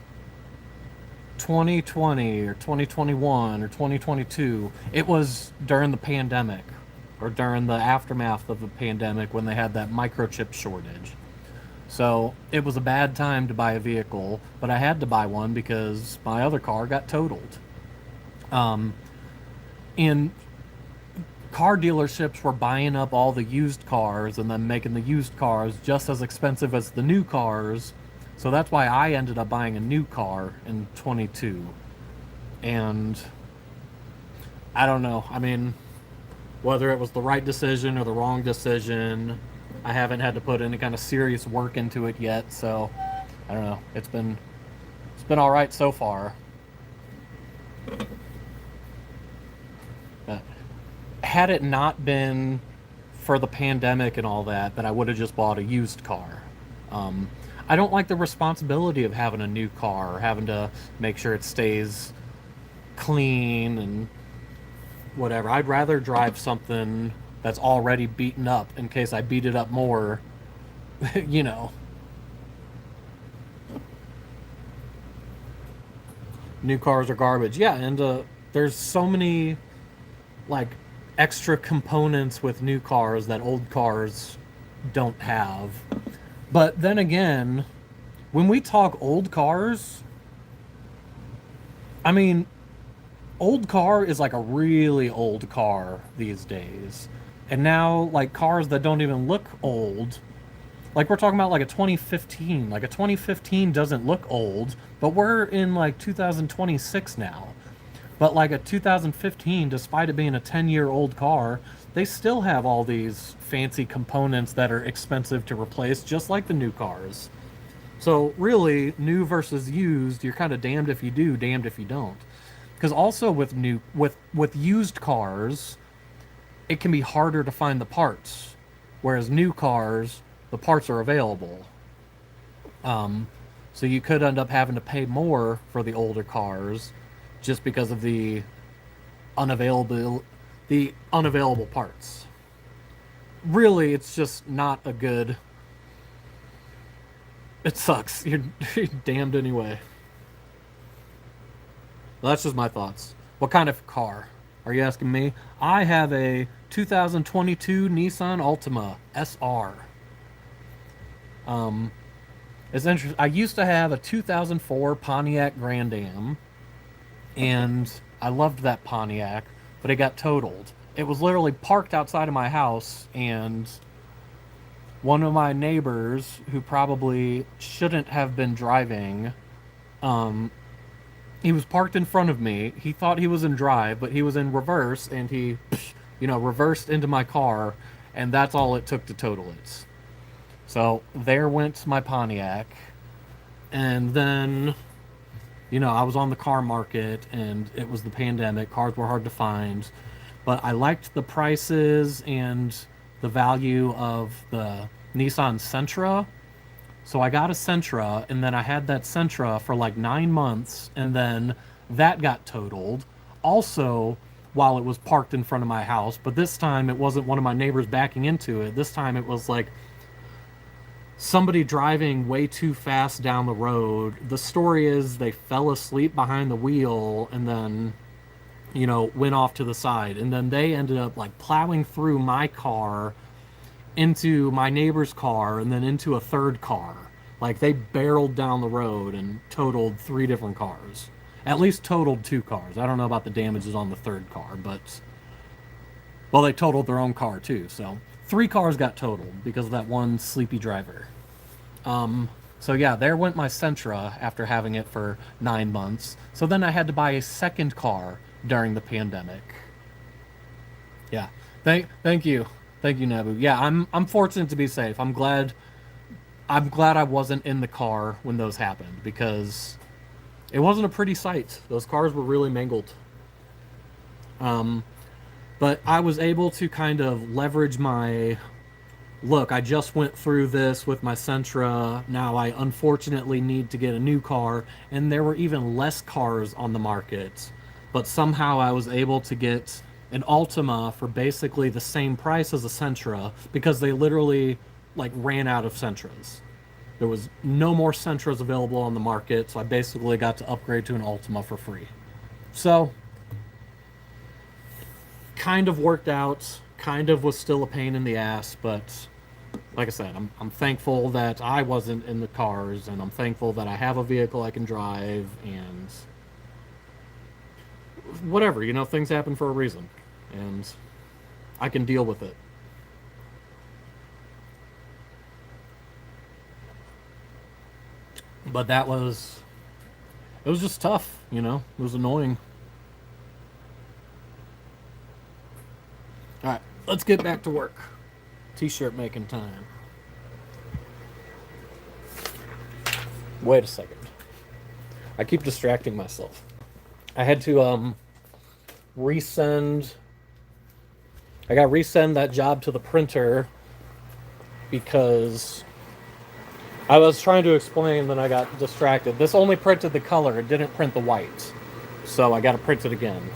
2020 or 2021 or 2022. It was during the pandemic or during the aftermath of the pandemic when they had that microchip shortage. So it was a bad time to buy a vehicle, but I had to buy one because my other car got totaled. And car dealerships were buying up all the used cars and then making the used cars just as expensive as the new cars. So that's why I ended up buying a new car in 22. And I don't know. I mean, whether it was the right decision or the wrong decision, I haven't had to put any kind of serious work into it yet. So I don't know. It's been all right so far. Had it not been for the pandemic and all that, I would have just bought a used car. I don't like the responsibility of having a new car, or having to make sure it stays clean and whatever. I'd rather drive something that's already beaten up in case I beat it up more, you know. New cars are garbage. Yeah, and there's so many, like, extra components with new cars that old cars don't have. But then again, when we talk old cars, I mean, old car is like a really old car these days. And now, like, cars that don't even look old, like we're talking about like a 2015. Like a 2015 doesn't look old, but we're in like 2026 now. But like a 2015, despite it being a 10-year-old car, they still have all these fancy components that are expensive to replace, just like the new cars. So really, new versus used, you're kind of damned if you do, damned if you don't. Because also with used cars, it can be harder to find the parts, whereas new cars, the parts are available. So you could end up having to pay more for the older cars, just because of the unavailable parts. Really, it's just not a good. It sucks. You're damned anyway. Well, that's just my thoughts. What kind of car? Are you asking me? I have a 2022 Nissan Altima SR. It's interesting. I used to have a 2004 Pontiac Grand Am. And I loved that Pontiac, but it got totaled. It was literally parked outside of my house, and one of my neighbors, who probably shouldn't have been driving, he was parked in front of me. He thought he was in drive, but he was in reverse, and he, reversed into my car, and that's all it took to total it. So there went my Pontiac, and then, I was on the car market, and it was the pandemic. Cars were hard to find, but I liked the prices and the value of the Nissan Sentra. So I got a Sentra, and then I had that Sentra for like 9 months, and then that got totaled. Also, while it was parked in front of my house, but this time it wasn't one of my neighbors backing into it. This time it was like somebody driving way too fast down the road. The story is they fell asleep behind the wheel and then, went off to the side. And then they ended up like plowing through my car into my neighbor's car and then into a third car. Like they barreled down the road and totaled 3 different cars. At least totaled 2 cars. I don't know about the damages on the third car, but well, they totaled their own car too. So 3 cars got totaled because of that one sleepy driver. So yeah, there went my Sentra after having it for 9 months. So then I had to buy a second car during the pandemic. Yeah. Thank you. Thank you, Nabu. Yeah, I'm fortunate to be safe. I'm glad I wasn't in the car when those happened because it wasn't a pretty sight. Those cars were really mangled. But I was able to kind of leverage my look, I just went through this with my Sentra. Now I unfortunately need to get a new car, and there were even less cars on the market. But somehow I was able to get an Altima for basically the same price as a Sentra because they literally like ran out of Sentras. There was no more Sentras available on the market, so I basically got to upgrade to an Altima for free. So, kind of worked out, kind of was still a pain in the ass, but like I said, I'm thankful that I wasn't in the cars, and I'm thankful that I have a vehicle I can drive, and whatever, things happen for a reason, and I can deal with it. But it was just tough, it was annoying. All right, let's get back to work. T-shirt making time. Wait a second. I keep distracting myself. I had to resend. I got resend that job to the printer because I was trying to explain and then I got distracted. This only printed the color, it didn't print the white. So I got to print it again.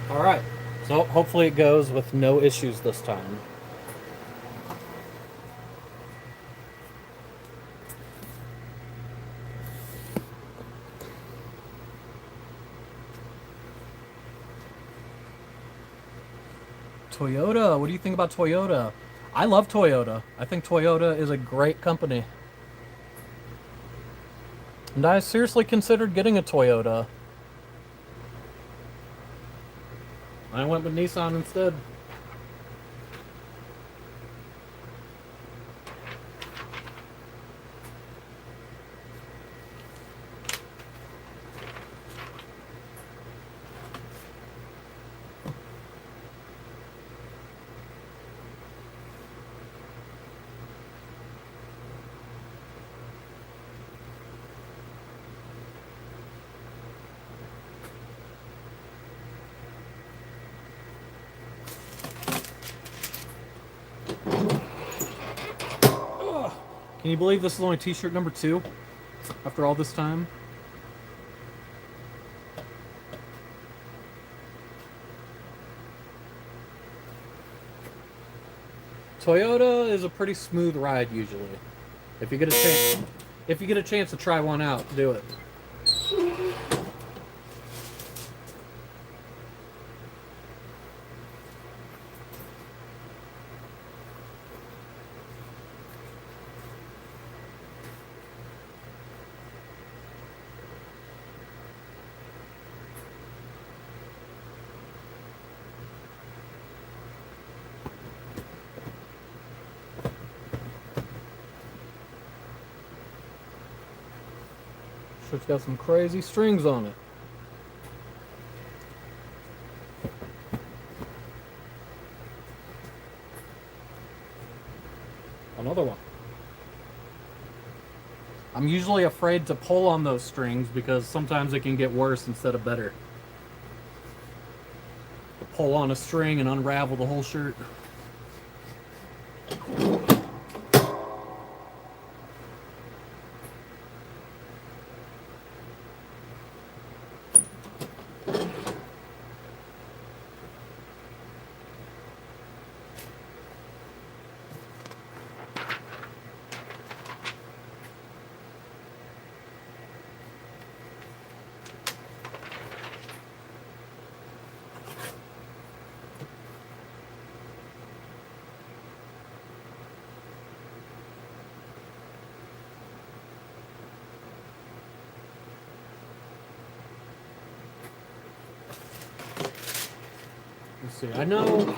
Alright, so hopefully it goes with no issues this time. Toyota, what do you think about Toyota? I love Toyota. I think Toyota is a great company. And I seriously considered getting a Toyota. I went with Nissan instead. Can you believe this is only t-shirt number 2? after all this time. Toyota is a pretty smooth ride usually. If you get a chance to try one out, do it. Shirt's got some crazy strings on it. Another one. I'm usually afraid to pull on those strings because sometimes it can get worse instead of better. To pull on a string and unravel the whole shirt. Let's see. I know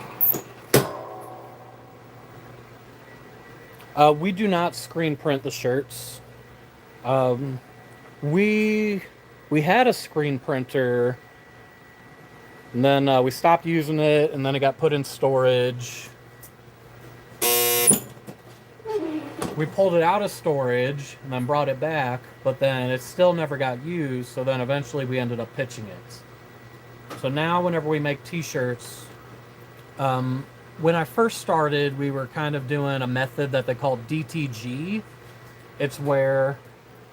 we do not screen print the shirts. We had a screen printer, and then we stopped using it, and then it got put in storage. We pulled it out of storage and then brought it back, but then it still never got used, so then eventually we ended up pitching it. So now whenever we make t-shirts, when I first started, we were kind of doing a method that they call DTG. It's where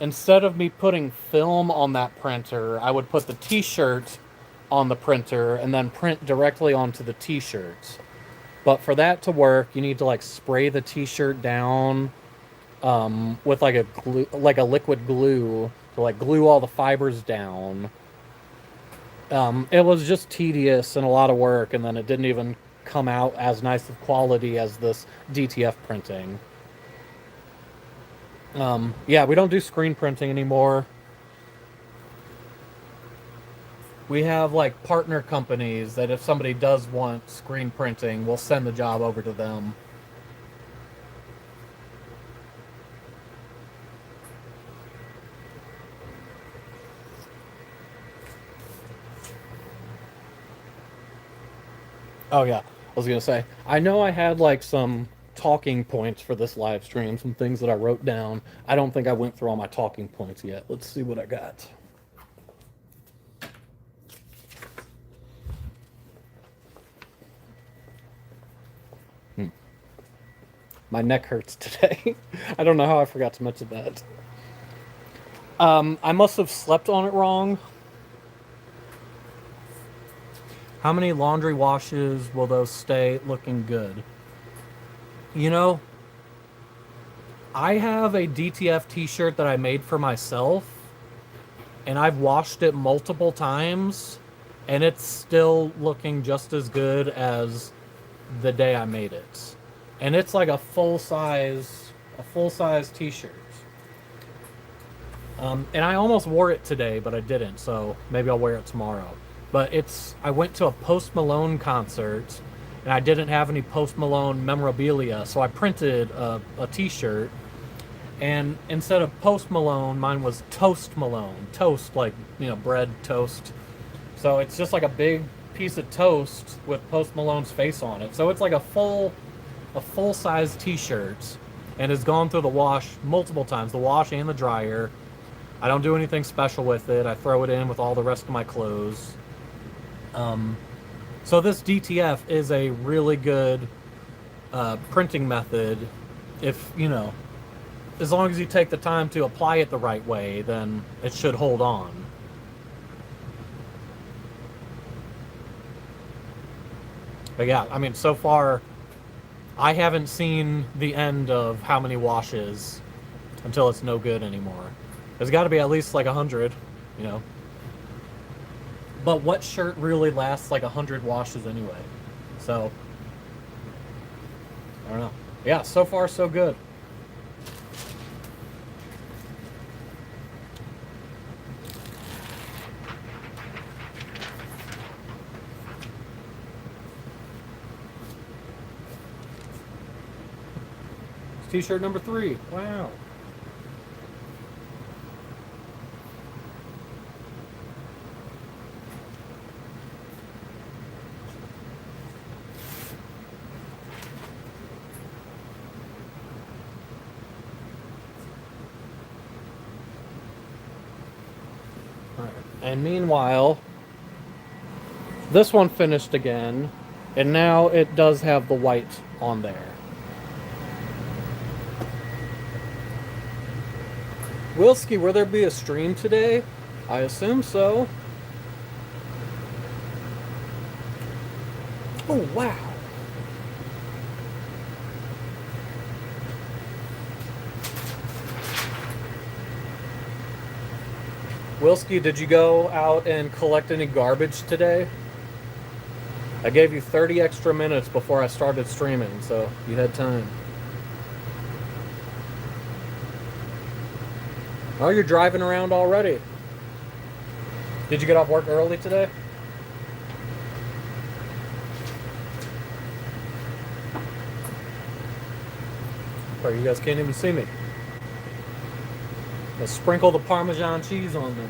instead of me putting film on that printer, I would put the t-shirt on the printer and then print directly onto the t-shirts. But for that to work, you need to like spray the t-shirt down with like a glue, like a liquid glue, to like glue all the fibers down. It was just tedious and a lot of work, and then it didn't even come out as nice of quality as this DTF printing. Yeah, we don't do screen printing anymore. We have like partner companies that if somebody does want screen printing, we'll send the job over to them. Oh yeah, I was gonna say, I know I had like some talking points for this live stream, some things that I wrote down. I don't think I went through all my talking points yet. Let's see what I got. My neck hurts today. I don't know how I forgot to mention that. I must have slept on it wrong. How many laundry washes will those stay looking good? You know, I have a DTF t-shirt that I made for myself, and I've washed it multiple times, and it's still looking just as good as the day I made it. And it's like a full-size t-shirt. And I almost wore it today, but I didn't, so maybe I'll wear it tomorrow. But I went to a Post Malone concert, and I didn't have any Post Malone memorabilia, so I printed a t-shirt, and instead of Post Malone, mine was Toast Malone. Toast, like, you know, bread, toast. So it's just like a big piece of toast with Post Malone's face on it. So it's like a full-size t-shirt, and has gone through the wash multiple times, the wash and the dryer. I don't do anything special with it. I throw it in with all the rest of my clothes. So this DTF is a really good printing method if, you know, as long as you take the time to apply it the right way, then it should hold on. But yeah, I mean, so far, I haven't seen the end of how many washes until it's no good anymore. There's got to be at least like 100, you know. But what shirt really lasts like 100 washes anyway? So, I don't know. Yeah, so far so good. T-shirt number 3. Wow. All right. And meanwhile, this one finished again, and now it does have the white on there. Wilski, will there be a stream today? I assume so. Oh, wow. Wilski, did you go out and collect any garbage today? I gave you 30 extra minutes before I started streaming, so you had time. Oh, you're driving around already. Did you get off work early today? Or you guys can't even see me. Let's sprinkle the Parmesan cheese on there.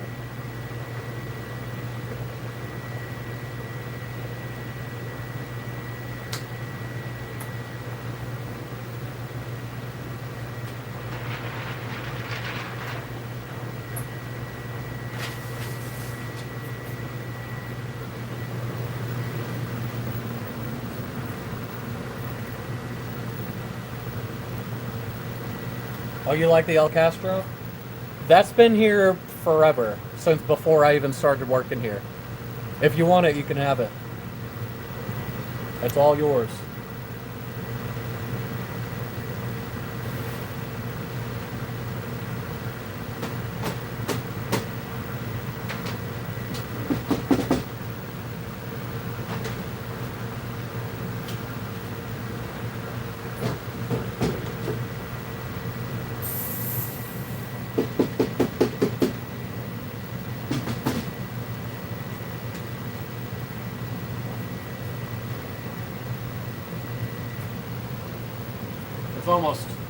Oh, you like the El Castro? That's been here forever, since before I even started working here. If you want it, you can have it. It's all yours.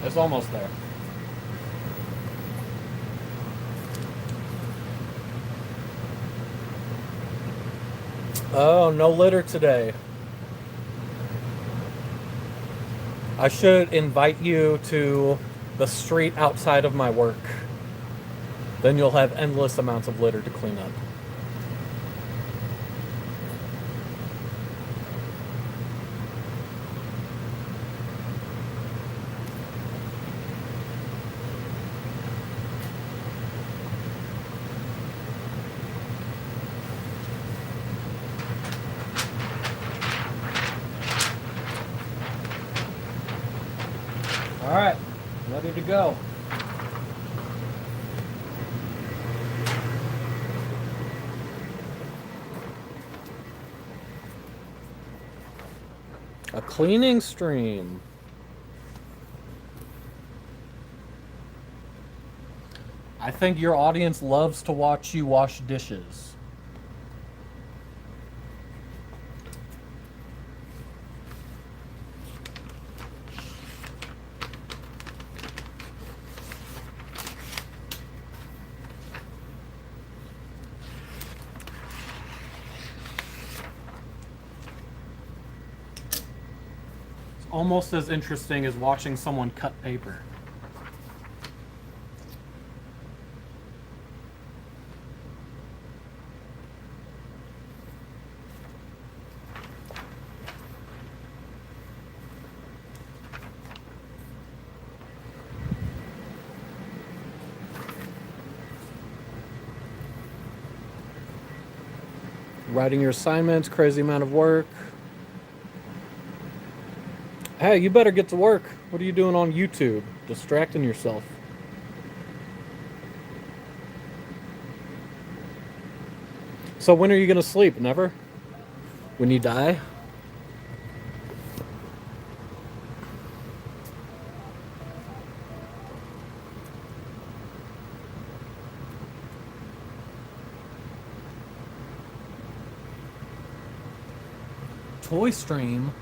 It's almost there. Oh, no litter today. I should invite you to the street outside of my work. Then you'll have endless amounts of litter to clean up. All right, ready to go. A cleaning stream. I think your audience loves to watch you wash dishes. Almost as interesting as watching someone cut paper. Writing your assignments, crazy amount of work. Hey, you better get to work. What are you doing on YouTube? Distracting yourself. So when are you gonna sleep? Never? When you die? Toy Stream?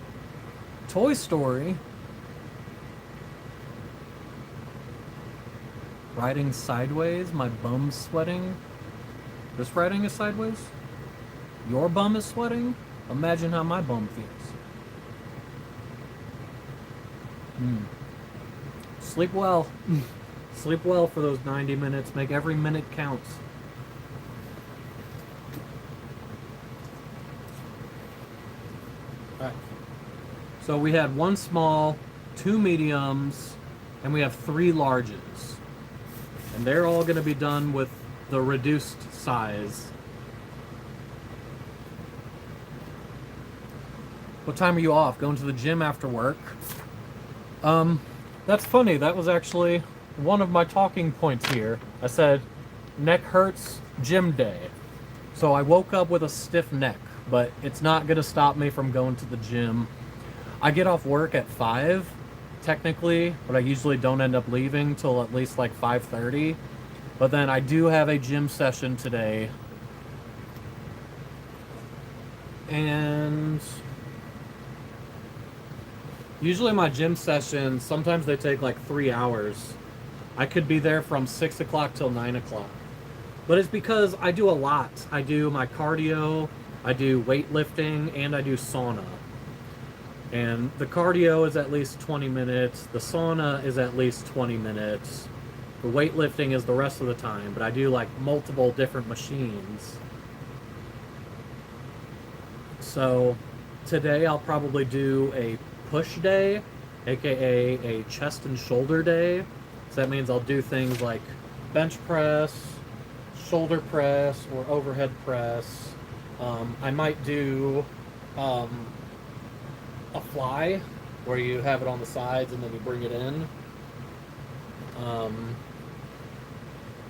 Toy Story? Riding sideways, my bum's sweating. This riding is sideways? Your bum is sweating? Imagine how my bum feels. Sleep well. Sleep well for those 90 minutes. Make every minute count. Alright. So we had one small, 2 mediums, and we have 3 larges. And they're all going to be done with the reduced size. What time are you off? Going to the gym after work? That's funny. That was actually one of my talking points here. I said, neck hurts, gym day. So I woke up with a stiff neck, but it's not going to stop me from going to the gym. I get off work at 5, technically, but I usually don't end up leaving till at least like 5:30. But then I do have a gym session today. And usually my gym sessions, sometimes they take like 3 hours. I could be there from 6 o'clock till 9 o'clock. But it's because I do a lot. I do my cardio, I do weightlifting, and I do sauna. And the cardio is at least 20 minutes. The sauna is at least 20 minutes. The weightlifting is the rest of the time, but I do like multiple different machines. So today I'll probably do a push day, aka a chest and shoulder day. So that means I'll do things like bench press, shoulder press, or overhead press. I might do a fly where you have it on the sides and then you bring it in.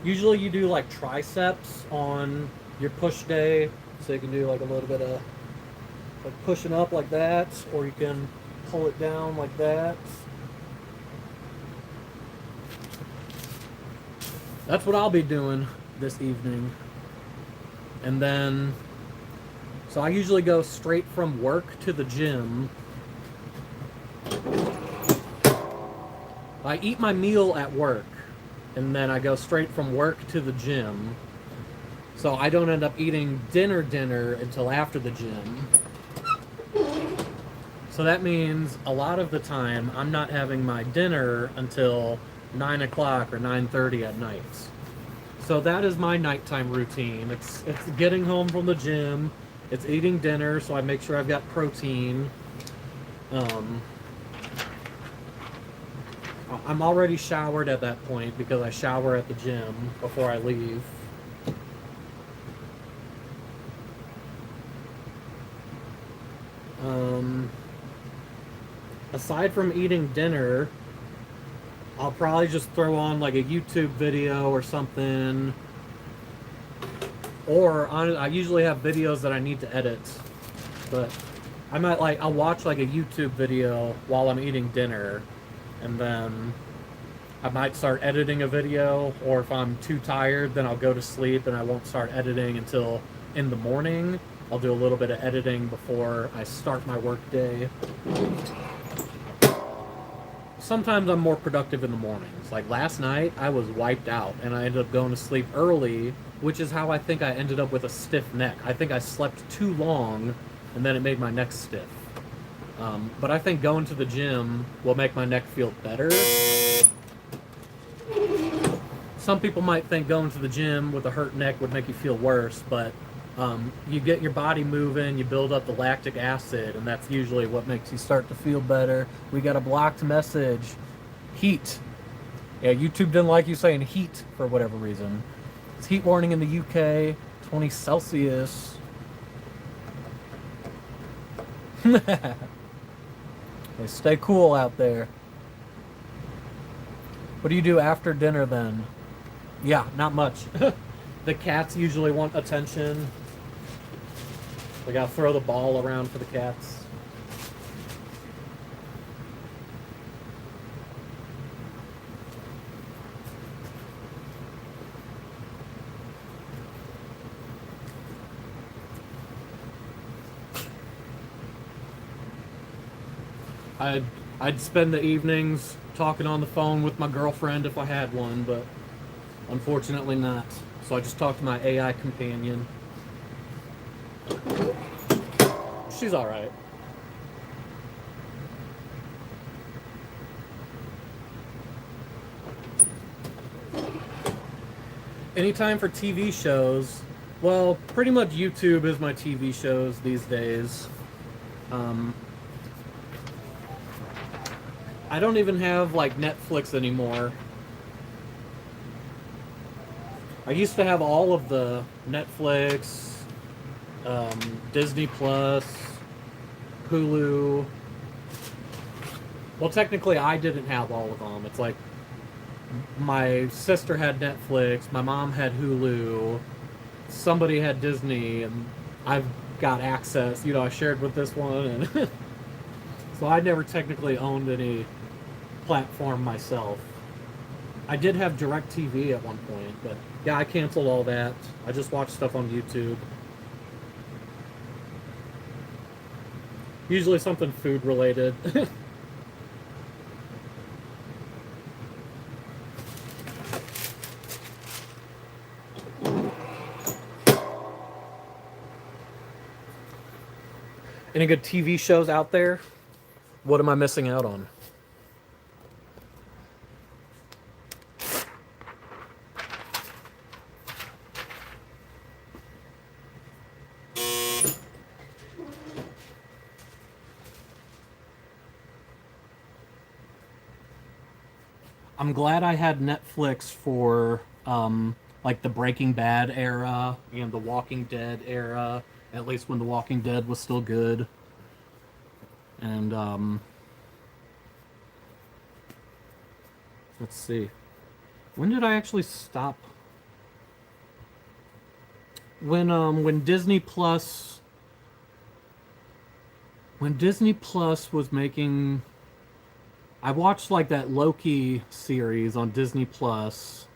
Usually you do like triceps on your push day, so you can do like a little bit of like pushing up like that, or you can pull it down like that. That's what I'll be doing this evening. And then, so I usually go straight from work to the gym. I eat my meal at work, and then I go straight from work to the gym. So I don't end up eating dinner until after the gym. So that means a lot of the time I'm not having my dinner until 9 o'clock or 9:30 at night. So that is my nighttime routine. It's getting home from the gym, it's eating dinner, so I make sure I've got protein. I'm already showered at that point because I shower at the gym before I leave. Aside from eating dinner, I'll probably just throw on like a YouTube video or something. Or I usually have videos that I need to edit. But I might I'll watch like a YouTube video while I'm eating dinner. And then I might start editing a video. Or if I'm too tired, then I'll go to sleep and I won't start editing until in the morning. I'll do a little bit of editing before I start my work day. Sometimes I'm more productive in the mornings. Like last night, I was wiped out and I ended up going to sleep early, which is how I think I ended up with a stiff neck. I think I slept too long and then it made my neck stiff. But I think going to the gym will make my neck feel better. Some people might think going to the gym with a hurt neck would make you feel worse, but you get your body moving, you build up the lactic acid, and that's usually what makes you start to feel better. We got a blocked message. Heat. Yeah, YouTube didn't like you saying heat for whatever reason. It's heat warning in the UK, 20 Celsius. They stay cool out there. What do you do after dinner then? Yeah, not much. The cats usually want attention. We gotta throw the ball around for the cats. I'd spend the evenings talking on the phone with my girlfriend if I had one, but unfortunately not. So I just talk to my AI companion. She's alright. Anytime for TV shows, well, pretty much YouTube is my TV shows these days. I don't even have like Netflix anymore. I used to have all of the Netflix, Disney Plus, Hulu. Well, technically I didn't have all of them. It's like my sister had Netflix, my mom had Hulu, somebody had Disney, and I've got access. You know, I shared with this one, and so I never technically owned any platform myself. I did have DirecTV at one point, but yeah, I canceled all that. I just watched stuff on YouTube. Usually something food related. Any good TV shows out there? What am I missing out on? I'm glad I had Netflix for like the Breaking Bad era and the Walking Dead era, at least when the Walking Dead was still good. And let's see. When did I actually stop? When Disney Plus was making, I watched like that Loki series on Disney Plus.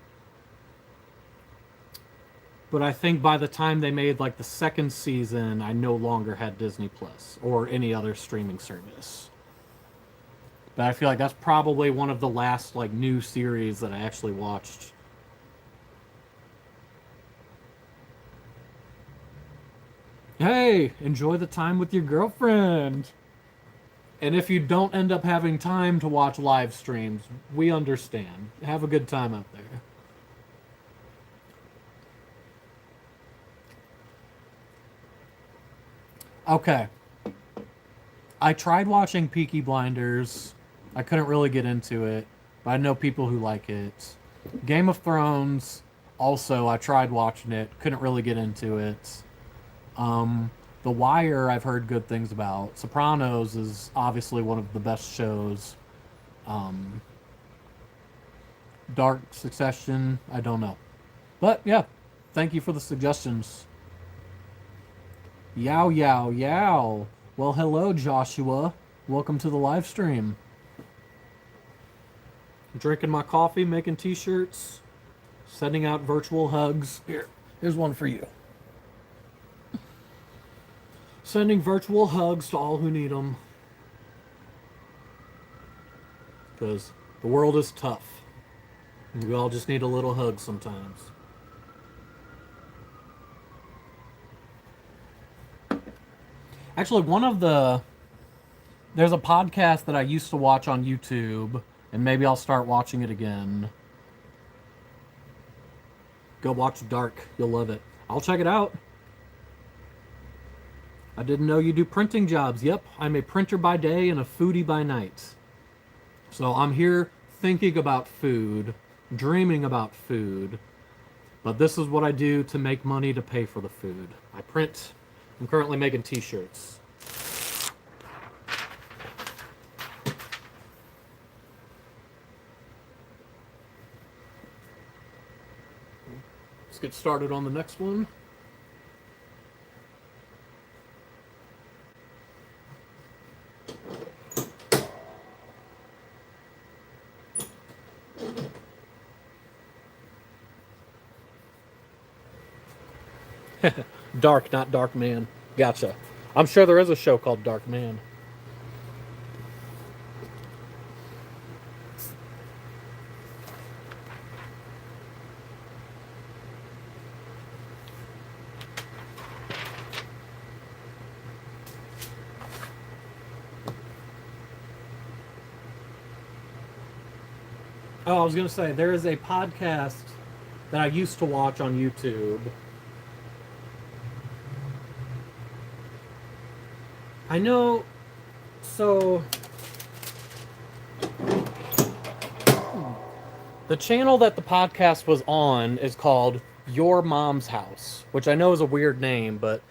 But I think by the time they made like the second season, I no longer had Disney Plus or any other streaming service. But I feel like that's probably one of the last like new series that I actually watched. Hey, enjoy the time with your girlfriend. And if you don't end up having time to watch live streams, we understand. Have a good time out there. Okay. I tried watching Peaky Blinders. I couldn't really get into it, but I know people who like it. Game of Thrones, also, I tried watching it. Couldn't really get into it. The Wire, I've heard good things about. Sopranos is obviously one of the best shows. Dark Succession, I don't know. But, yeah, thank you for the suggestions. Yow, yow, yow. Well, hello, Joshua. Welcome to the live stream. Drinking my coffee, making t-shirts, sending out virtual hugs. Here's one for you. Sending virtual hugs to all who need them. Because the world is tough. And we all just need a little hug sometimes. Actually, there's a podcast that I used to watch on YouTube, and maybe I'll start watching it again. Go watch Dark. You'll love it. I'll check it out. I didn't know you do printing jobs. Yep, I'm a printer by day and a foodie by night. So I'm here thinking about food, dreaming about food, but this is what I do to make money to pay for the food. I print. I'm currently making t-shirts. Let's get started on the next one. Dark, not Dark Man. Gotcha. I'm sure there is a show called Dark Man. Oh, I was going to say, there is a podcast that I used to watch on YouTube. I know, so the channel that the podcast was on is called Your Mom's House, which I know is a weird name, but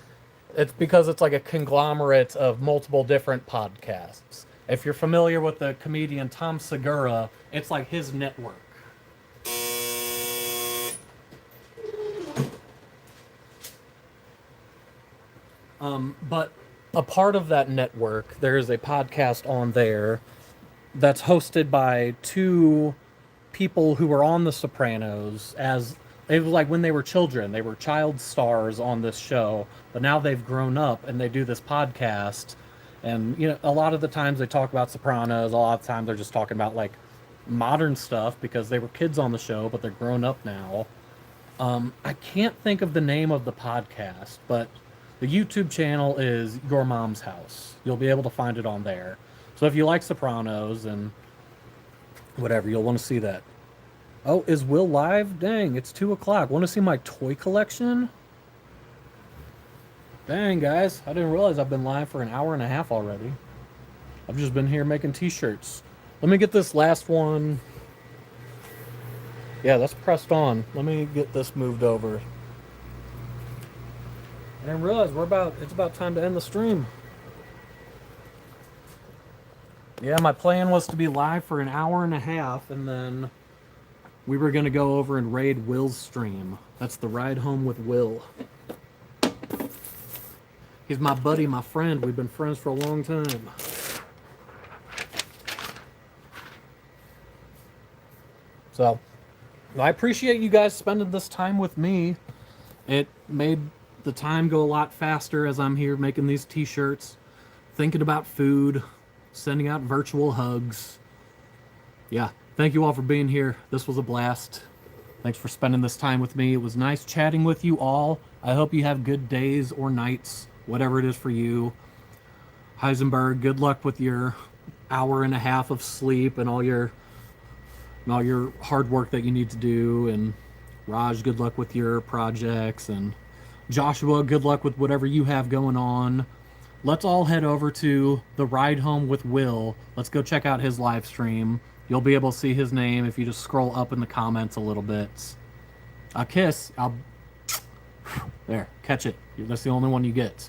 it's because it's like a conglomerate of multiple different podcasts. If you're familiar with the comedian Tom Segura, it's like his network. But a part of that network, there is a podcast on there that's hosted by two people who were on The Sopranos. As it was like when they were children, they were child stars on this show, but now they've grown up and they do this podcast. And you know, a lot of the times they talk about Sopranos, a lot of the times they're just talking about like modern stuff because they were kids on the show, but they're grown up now. I can't think of the name of the podcast, but the YouTube channel is Your Mom's House. You'll be able to find it on there. So if you like Sopranos and whatever, you'll want to see that. Oh, is Will live? Dang, it's 2 o'clock. Want to see my toy collection? Dang, guys. I didn't realize I've been live for an hour and a half already. I've just been here making t-shirts. Let me get this last one. Yeah, that's pressed on. Let me get this moved over. I didn't realize it's about time to end the stream. Yeah, my plan was to be live for an hour and a half, and then we were going to go over and raid Will's stream. That's the Ride Home with Will. He's my buddy, my friend. We've been friends for a long time. So, I appreciate you guys spending this time with me. It made the time go a lot faster as I'm here making these t-shirts, thinking about food, sending out virtual hugs. Yeah, thank you all for being here. This was a blast. Thanks for spending this time with me. It was nice chatting with you all. I hope you have good days or nights, whatever it is for you. Heisenberg, good luck with your hour and a half of sleep and all your hard work that you need to do. And Raj, good luck with your projects. And Joshua, good luck with whatever you have going on. Let's all head over to the Ride Home with Will. Let's go check out his live stream. You'll be able to see his name if you just scroll up in the comments a little bit. A kiss. There, catch it. That's the only one you get.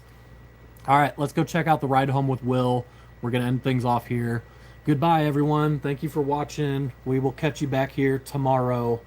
All right, let's go check out the Ride Home with Will. We're going to end things off here. Goodbye, everyone. Thank you for watching. We will catch you back here tomorrow.